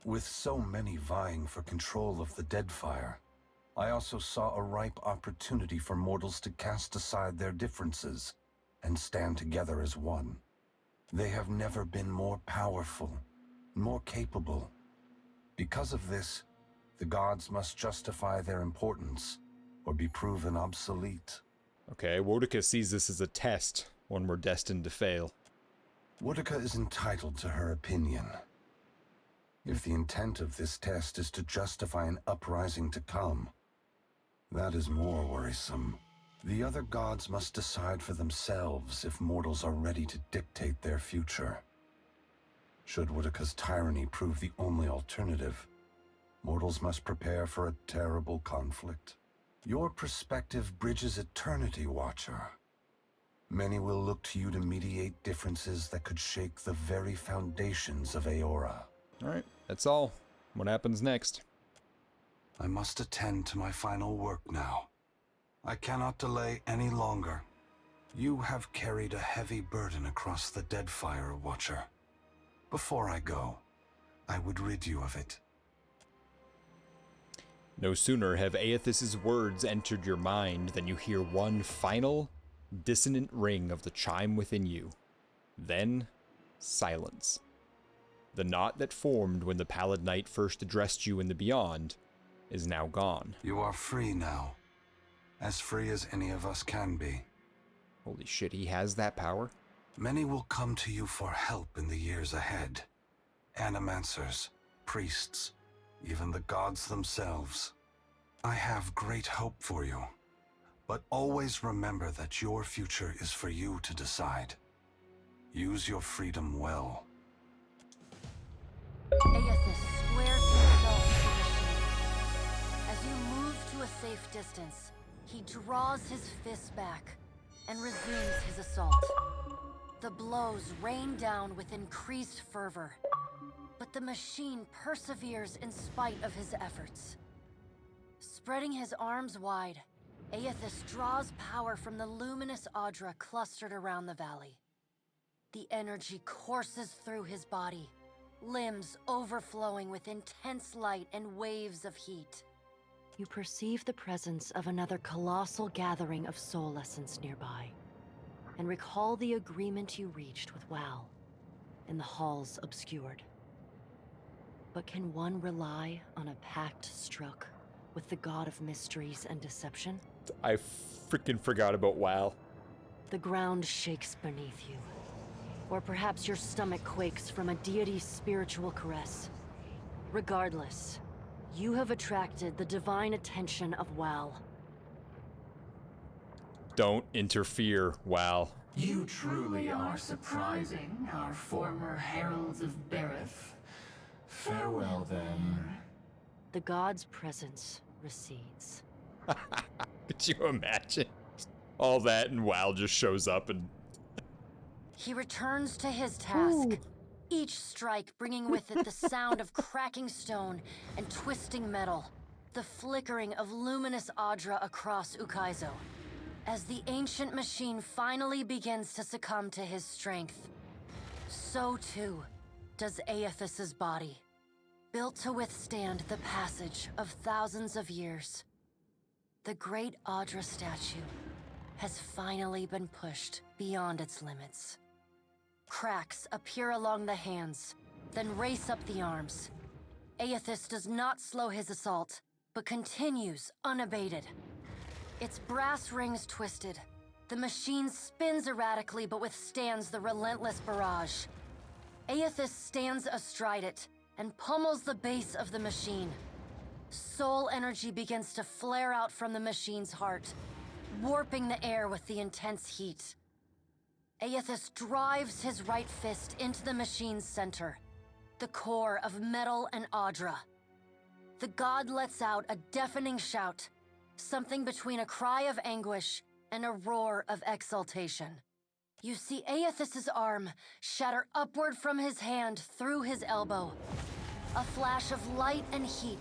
With so many vying for control of the Deadfire, I also saw a ripe opportunity for mortals to cast aside their differences and stand together as one. They have never been more powerful, more capable. Because of this, the gods must justify their importance or be proven obsolete. Okay, Wodika sees this as a test, one we're destined to fail. Wodika is entitled to her opinion. If the intent of this test is to justify an uprising to come, that is more worrisome. The other gods must decide for themselves if mortals are ready to dictate their future. Should Woodika's tyranny prove the only alternative, mortals must prepare for a terrible conflict. Your perspective bridges eternity, Watcher. Many will look to you to mediate differences that could shake the very foundations of Aora. Alright, that's all. What happens next? I must attend to my final work now. I cannot delay any longer. You have carried a heavy burden across the Deadfire, Watcher. Before I go, I would rid you of it. No sooner have Aethys's words entered your mind than you hear one final, dissonant ring of the chime within you. Then, silence. The knot that formed when the Pallid Knight first addressed you in the Beyond is now gone. You are free now. As free as any of us can be. Holy shit, he has that power? Many will come to you for help in the years ahead. Animancers, priests, even the gods themselves. I have great hope for you. But always remember that your future is for you to decide. Use your freedom well. Aethys squares himself to the machine. As you move to a safe distance, he draws his fists back and resumes his assault. The blows rain down with increased fervor, but the machine perseveres in spite of his efforts. Spreading his arms wide, Aethys draws power from the luminous Audra clustered around the valley. The energy courses through his body, limbs overflowing with intense light and waves of heat. You perceive the presence of another colossal gathering of soul essence nearby, and recall the agreement you reached with Wal in the halls obscured. But can one rely on a pact struck with the god of mysteries and deception? I freaking forgot about WoW. The ground shakes beneath you. Or perhaps your stomach quakes from a deity's spiritual caress. Regardless, you have attracted the divine attention of Wal. Don't interfere, WoW. You truly are surprising, our former heralds of Berith. Farewell, then. The god's presence recedes. Could you imagine? All that and WoW just shows up and... He returns to his task, each strike bringing with it the sound of cracking stone and twisting metal, the flickering of luminous Audra across Ukaizo. As the ancient machine finally begins to succumb to his strength, so too does Aethys's body, built to withstand the passage of thousands of years. The great Audra statue has finally been pushed beyond its limits. Cracks appear along the hands, then race up the arms. Aethys does not slow his assault, but continues unabated. Its brass rings twisted. The machine spins erratically but withstands the relentless barrage. Aethys stands astride it and pummels the base of the machine. Soul energy begins to flare out from the machine's heart, warping the air with the intense heat. Aethys drives his right fist into the machine's center, the core of metal and Audra. The god lets out a deafening shout, something between a cry of anguish and a roar of exultation. You see Aethys's arm shatter upward from his hand through his elbow. A flash of light and heat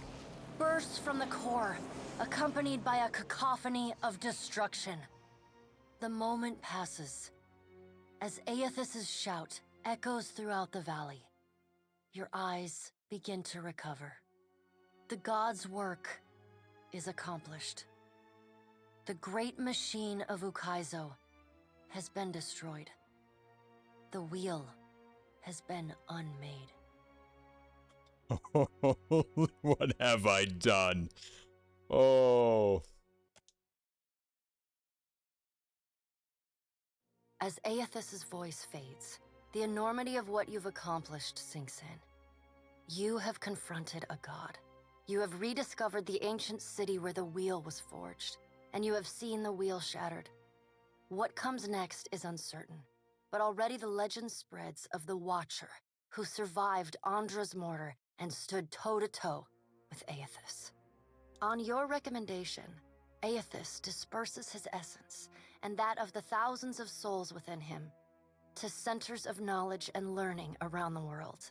bursts from the core, accompanied by a cacophony of destruction. The moment passes. As Aethys's shout echoes throughout the valley, your eyes begin to recover. The god's work is accomplished. The great machine of Ukaizo has been destroyed. The wheel has been unmade. What have I done? Oh. As Aethys's voice fades, the enormity of what you've accomplished sinks in. You have confronted a god. You have rediscovered the ancient city where the wheel was forged, and you have seen the wheel shattered. What comes next is uncertain, but already the legend spreads of the Watcher, who survived Andra's mortar and stood toe-to-toe with Aethys. On your recommendation, Aethys disperses his essence, and that of the thousands of souls within him, to centers of knowledge and learning around the world.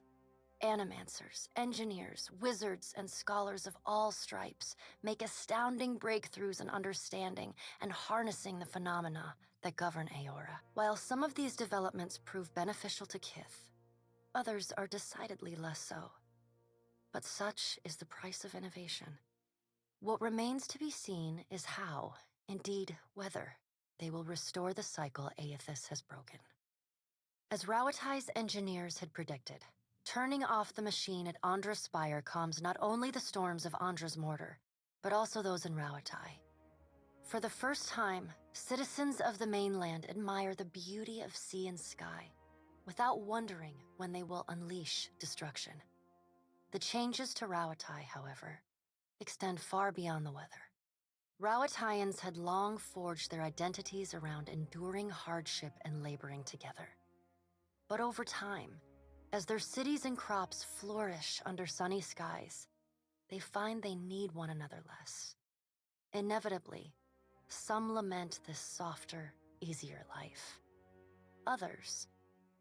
Animancers, engineers, wizards, and scholars of all stripes make astounding breakthroughs in understanding and harnessing the phenomena that govern Eora. While some of these developments prove beneficial to Kith, others are decidedly less so. But such is the price of innovation. What remains to be seen is how, indeed whether, they will restore the cycle Aethys has broken. As Rauatai's engineers had predicted, turning off the machine at Andra's spire calms not only the storms of Andra's mortar, but also those in Rauatai. For the first time, citizens of the mainland admire the beauty of sea and sky, without wondering when they will unleash destruction. The changes to Rauatai, however, extend far beyond the weather. Rauataians had long forged their identities around enduring hardship and laboring together. But over time, as their cities and crops flourish under sunny skies, they find they need one another less. Inevitably, some lament this softer, easier life. Others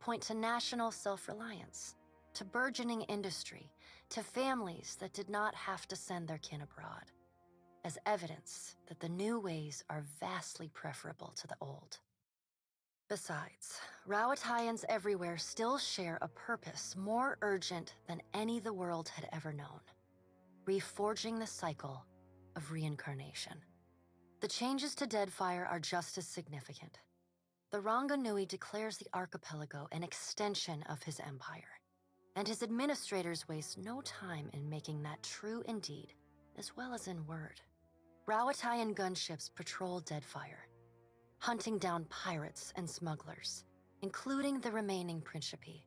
point to national self-reliance, to burgeoning industry, to families that did not have to send their kin abroad, as evidence that the new ways are vastly preferable to the old. Besides, Rauataians everywhere still share a purpose more urgent than any the world had ever known: reforging the cycle of reincarnation. The changes to Deadfire are just as significant. The Ranganui declares the archipelago an extension of his empire, and his administrators waste no time in making that true in deed, as well as in word. Rauataian gunships patrol Deadfire, hunting down pirates and smugglers, including the remaining Principe.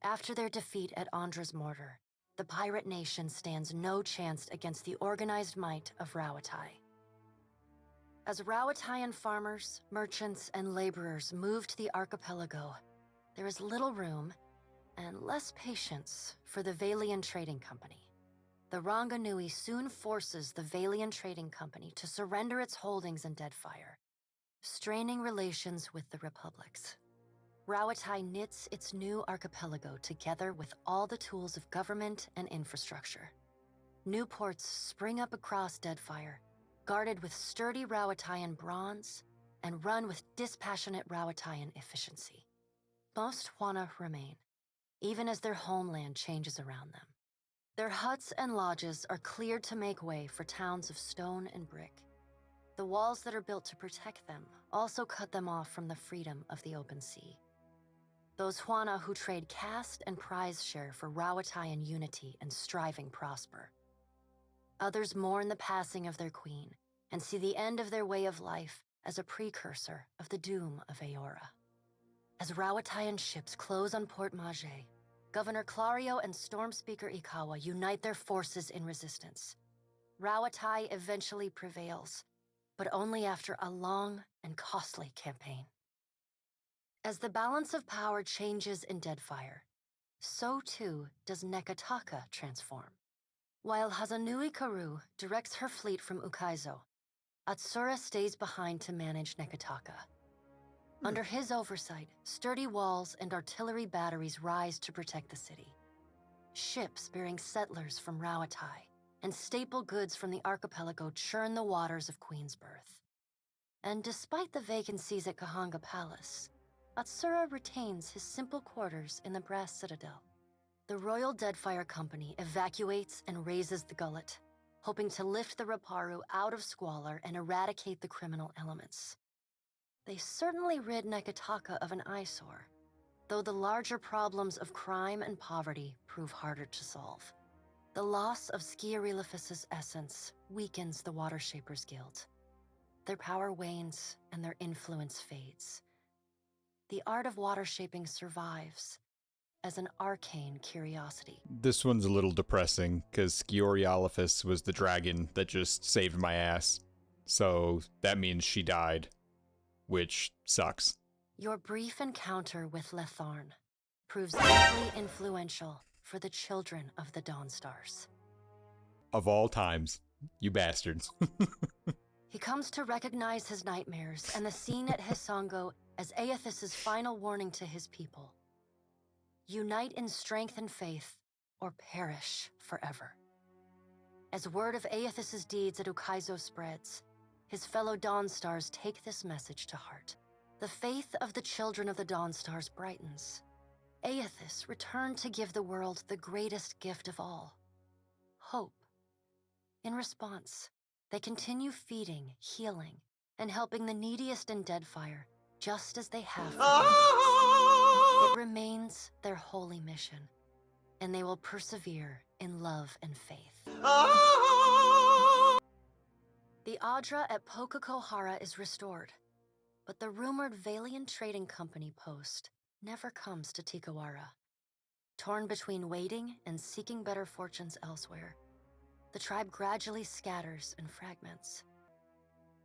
After their defeat at Andra's mortar, the pirate nation stands no chance against the organized might of Rauatai. As Rauataian farmers, merchants, and laborers move to the archipelago, there is little room and less patience for the Valian Trading Company. The Ranganui soon forces the Valian Trading Company to surrender its holdings in Deadfire, straining relations with the republics. Rauatai knits its new archipelago together with all the tools of government and infrastructure. New ports spring up across Deadfire, guarded with sturdy Rauataian bronze and run with dispassionate Rauataian efficiency. Most Huana remain, even as their homeland changes around them. Their huts and lodges are cleared to make way for towns of stone and brick. The walls that are built to protect them also cut them off from the freedom of the open sea. Those Huana who trade caste and prize share for Rauataian unity and striving prosper. Others mourn the passing of their queen and see the end of their way of life as a precursor of the doom of Eora. As Rauataian ships close on Port Mage, Governor Clario and Stormspeaker Ikawa unite their forces in resistance. Rauatai eventually prevails, but only after a long and costly campaign. As the balance of power changes in Deadfire, so too does Nekataka transform. While Hazanui Karu directs her fleet from Ukaizo, Atsura stays behind to manage Nekataka. Under his oversight, sturdy walls and artillery batteries rise to protect the city. Ships bearing settlers from Rauatai and staple goods from the archipelago churn the waters of Queensbirth. And despite the vacancies at Kahanga Palace, Atsura retains his simple quarters in the Brass Citadel. The Royal Deadfire Company evacuates and raises the gullet, hoping to lift the Raparu out of squalor and eradicate the criminal elements. They certainly rid Nekataka of an eyesore, though the larger problems of crime and poverty prove harder to solve. The loss of Skiorelifus's essence weakens the Watershapers Guild. Their power wanes and their influence fades. The art of water shaping survives as an arcane curiosity. This one's a little depressing, because Skiorelifus was the dragon that just saved my ass. So that means she died, which sucks. Your brief encounter with Letharn proves deeply influential for the children of the Dawnstars. Of all times, you bastards. He comes to recognize his nightmares and the scene at Hisongo as Aethys' final warning to his people. Unite in strength and faith, or perish forever. As word of Aethys' deeds at Ukaizo spreads, his fellow Dawnstars take this message to heart. The faith of the children of the Dawnstars brightens. Aethys returned to give the world the greatest gift of all, hope. In response, they continue feeding, healing, and helping the neediest in Deadfire, just as they have for years. It remains their holy mission, and they will persevere in love and faith. The Adra at Pokakohara is restored, but the rumored Valian Trading Company post never comes to Tikawara. Torn between waiting and seeking better fortunes elsewhere, the tribe gradually scatters and fragments.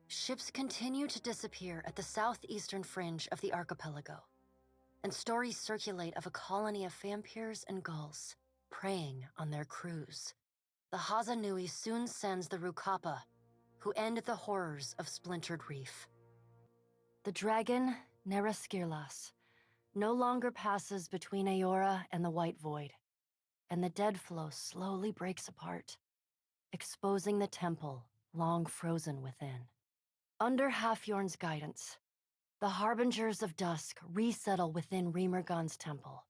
Ships continue to disappear at the southeastern fringe of the archipelago, and stories circulate of a colony of vampires and gulls preying on their crews. The Hazanui soon sends the Rukappa, who end the horrors of Splintered Reef. The dragon, Neraskirlas, no longer passes between Aora and the White Void, and the dead flow slowly breaks apart, exposing the temple long frozen within. Under Halfjorn's guidance, the Harbingers of Dusk resettle within Remergon's temple,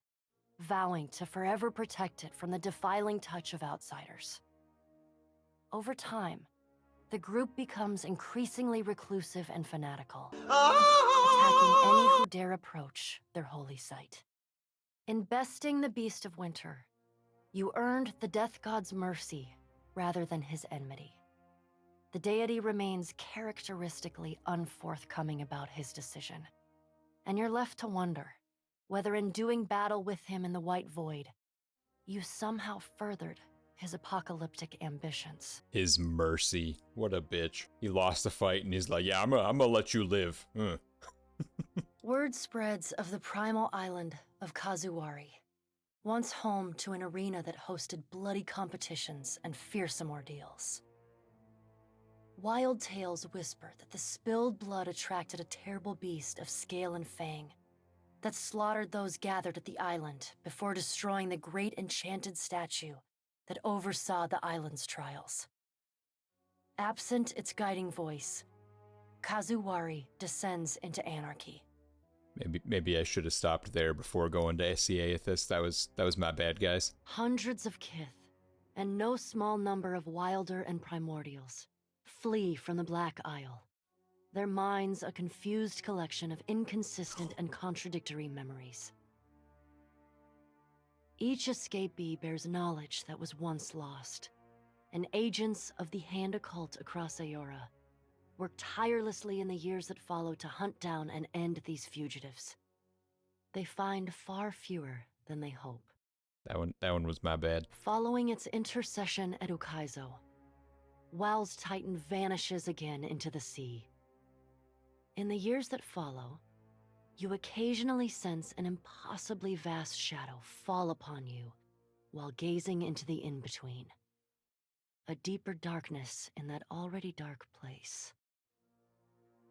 vowing to forever protect it from the defiling touch of outsiders. Over time, the group becomes increasingly reclusive and fanatical, attacking any who dare approach their holy site. In besting the Beast of Winter, you earned the Death God's mercy rather than his enmity. The deity remains characteristically unforthcoming about his decision, and you're left to wonder whether in doing battle with him in the White Void, you somehow furthered his apocalyptic ambitions. His mercy. What a bitch. He lost the fight and he's like, yeah, I'm gonna let you live. Word spreads of the primal island of Kazuwari, once home to an arena that hosted bloody competitions and fearsome ordeals. Wild tales whisper that the spilled blood attracted a terrible beast of scale and fang that slaughtered those gathered at the island before destroying the great enchanted statue that oversaw the island's trials. Absent its guiding voice, Kazuwari descends into anarchy. Maybe I should have stopped there before going to Aethys. That was my bad, guys. Hundreds of kith, and no small number of wilder and primordials, flee from the Black Isle, their minds a confused collection of inconsistent and contradictory memories. Each escapee bears knowledge that was once lost, and agents of the Hand Occult across Aora worked tirelessly in the years that followed to hunt down and end these fugitives. They find far fewer than they hope. That one was my bad. Following its intercession at Ukaizo, Wow's Titan vanishes again into the sea. In the years that follow, you occasionally sense an impossibly vast shadow fall upon you while gazing into the in-between. A deeper darkness in that already dark place.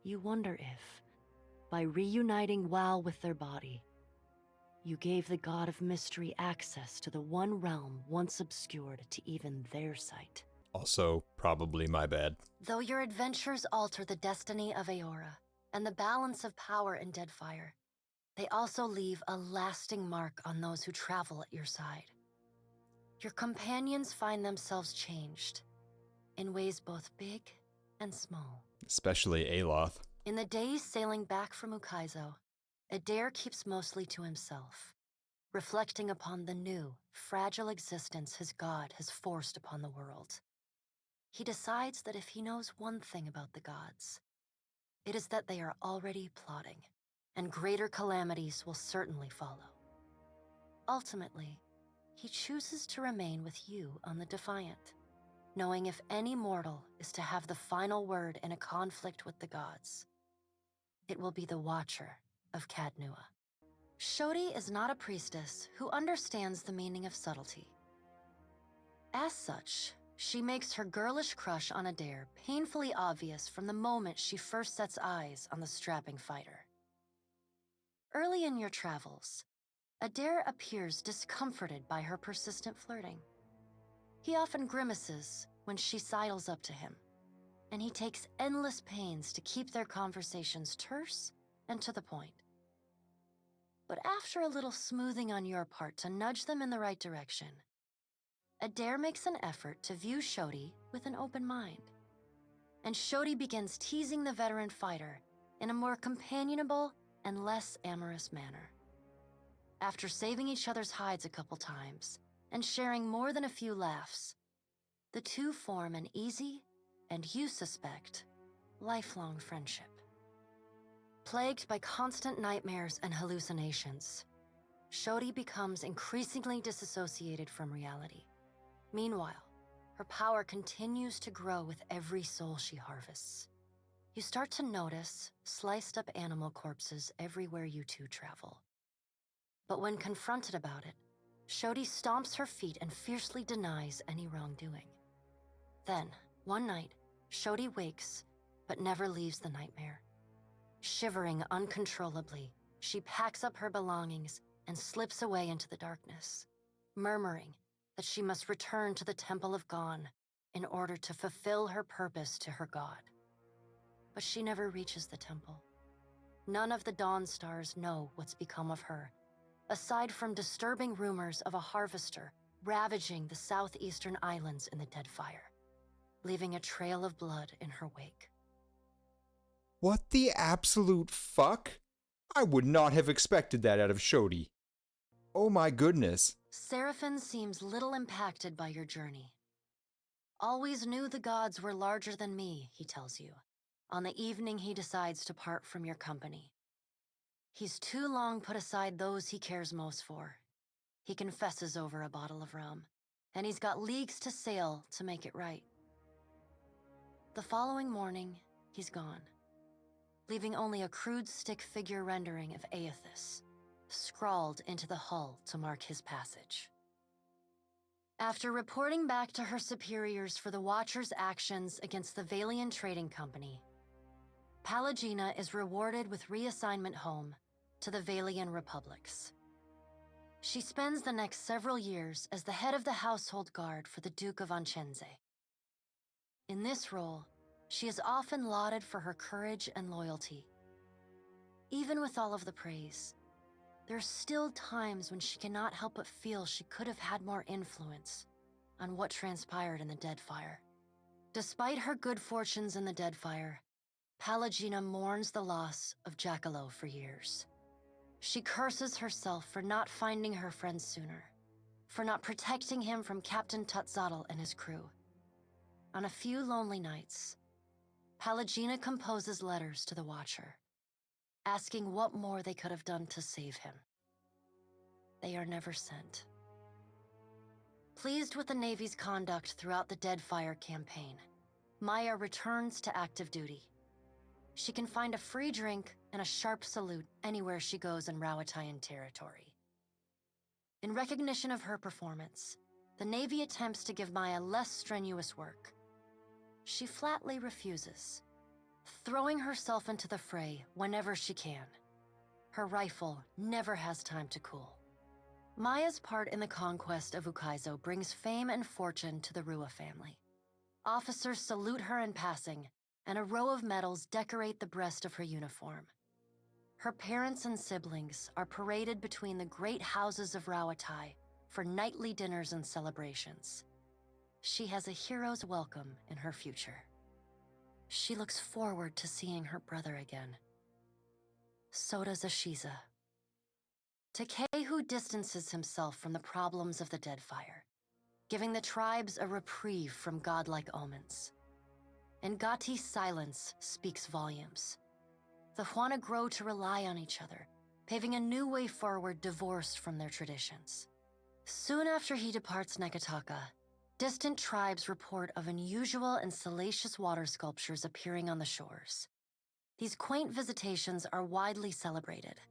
You wonder if, by reuniting Wow with their body, you gave the god of mystery access to the one realm once obscured to even their sight. Also, probably my bad. Though your adventures alter the destiny of Aora and the balance of power in Deadfire, they also leave a lasting mark on those who travel at your side. Your companions find themselves changed, in ways both big and small. Especially Aloth. In the days sailing back from Ukaizo, Adair keeps mostly to himself, reflecting upon the new, fragile existence his god has forced upon the world. He decides that if he knows one thing about the gods, it is that they are already plotting, and greater calamities will certainly follow. Ultimately, he chooses to remain with you on the Defiant, knowing if any mortal is to have the final word in a conflict with the gods, it will be the Watcher of Cadnua. Shodi is not a priestess who understands the meaning of subtlety. As such, she makes her girlish crush on Adair painfully obvious from the moment she first sets eyes on the strapping fighter. Early in your travels, Adair appears discomforted by her persistent flirting. He often grimaces when she sidles up to him, and he takes endless pains to keep their conversations terse and to the point. But after a little smoothing on your part to nudge them in the right direction, Adair makes an effort to view Shodi with an open mind. And Shodi begins teasing the veteran fighter in a more companionable and less amorous manner. After saving each other's hides a couple times and sharing more than a few laughs, the two form an easy, and you suspect, lifelong friendship. Plagued by constant nightmares and hallucinations, Shodi becomes increasingly disassociated from reality. Meanwhile, her power continues to grow with every soul she harvests. You start to notice sliced up animal corpses everywhere you two travel. But when confronted about it, Shodi stomps her feet and fiercely denies any wrongdoing. Then, one night, Shodi wakes, but never leaves the nightmare. Shivering uncontrollably, she packs up her belongings and slips away into the darkness, murmuring that she must return to the Temple of Gon in order to fulfill her purpose to her god. But she never reaches the temple. None of the Dawn Stars know what's become of her, aside from disturbing rumors of a harvester ravaging the southeastern islands in the Deadfire, leaving a trail of blood in her wake. What the absolute fuck? I would not have expected that out of Shodi. Oh my goodness. Seraphin seems little impacted by your journey. Always knew the gods were larger than me, he tells you, on the evening he decides to part from your company. He's too long put aside those he cares most for. He confesses over a bottle of rum, and he's got leagues to sail to make it right. The following morning, he's gone, leaving only a crude stick figure rendering of Aethys, scrawled into the hull to mark his passage. After reporting back to her superiors for the Watcher's actions against the Valian Trading Company, Pallegina is rewarded with reassignment home to the Valian Republics. She spends the next several years as the head of the household guard for the Duke of Ancenze. In this role, she is often lauded for her courage and loyalty. Even with all of the praise, there are still times when she cannot help but feel she could have had more influence on what transpired in the Deadfire. Despite her good fortunes in the Deadfire, Pallegina mourns the loss of Jackalow for years. She curses herself for not finding her friend sooner, for not protecting him from Captain Tutzadl and his crew. On a few lonely nights, Pallegina composes letters to the Watcher, asking what more they could have done to save him. They are never sent. Pleased with the Navy's conduct throughout the Deadfire campaign, Maya returns to active duty. She can find a free drink and a sharp salute anywhere she goes in Rauatayan territory. In recognition of her performance, the Navy attempts to give Maya less strenuous work. She flatly refuses, throwing herself into the fray whenever she can. Her rifle never has time to cool. Maya's part in the conquest of Ukaizo brings fame and fortune to the Rua family. Officers salute her in passing, and a row of medals decorate the breast of her uniform. Her parents and siblings are paraded between the great houses of Rauatai for nightly dinners and celebrations. She has a hero's welcome in her future. She looks forward to seeing her brother again. So does Ashiza. Takehu distances himself from the problems of the Deadfire, giving the tribes a reprieve from godlike omens. And Gati's silence speaks volumes. The Huana grow to rely on each other, paving a new way forward divorced from their traditions. Soon after he departs Nekataka, Distant tribes report of unusual and salacious water sculptures appearing on the shores. These quaint visitations are widely celebrated.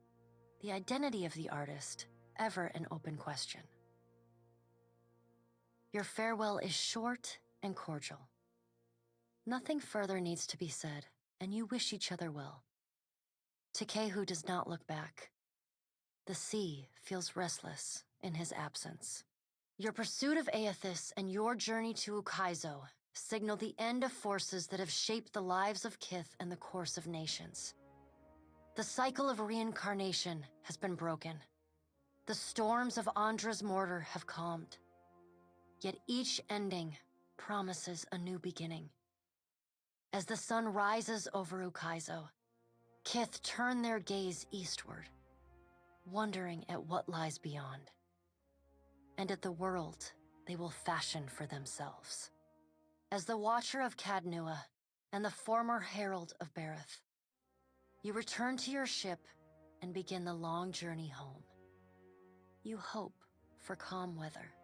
The identity of the artist, ever an open question. Your farewell is short and cordial. Nothing further needs to be said, and you wish each other well. Takehu does not look back. The sea feels restless in his absence. Your pursuit of Aethys and your journey to Ukaizo signal the end of forces that have shaped the lives of Kith and the course of nations. The cycle of reincarnation has been broken. The storms of Andra's mortar have calmed. Yet each ending promises a new beginning. As the sun rises over Ukaizo, Kith turn their gaze eastward, wondering at what lies beyond, and at the world they will fashion for themselves. As the Watcher of Cadnua and the former Herald of Bareth, you return to your ship and begin the long journey home. You hope for calm weather.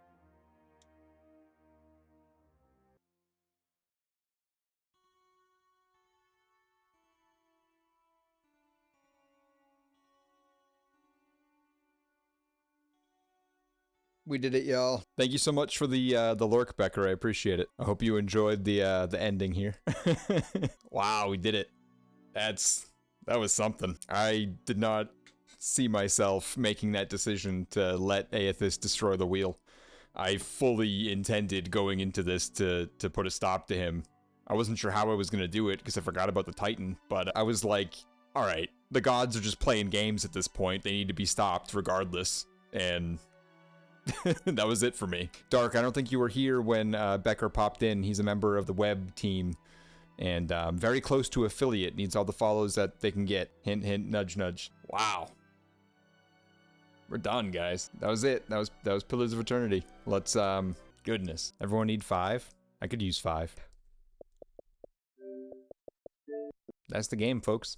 We did it, y'all. Thank you so much for the lurk, Becker. I appreciate it. I hope you enjoyed the ending here. Wow, we did it. That was something. I did not see myself making that decision to let Aethys destroy the wheel. I fully intended going into this to put a stop to him. I wasn't sure how I was gonna do it because I forgot about the Titan, but I was like, all right, the gods are just playing games at this point. They need to be stopped regardless, and that was it for me. Dark, I don't think you were here when Becker popped in. He's a member of the web team and very close to affiliate. Needs all the follows that they can get. Hint, hint, nudge, nudge. Wow. We're done, guys. That was it. That was Pillars of Eternity. Let's, goodness. Everyone need 5? I could use 5. That's the game, folks.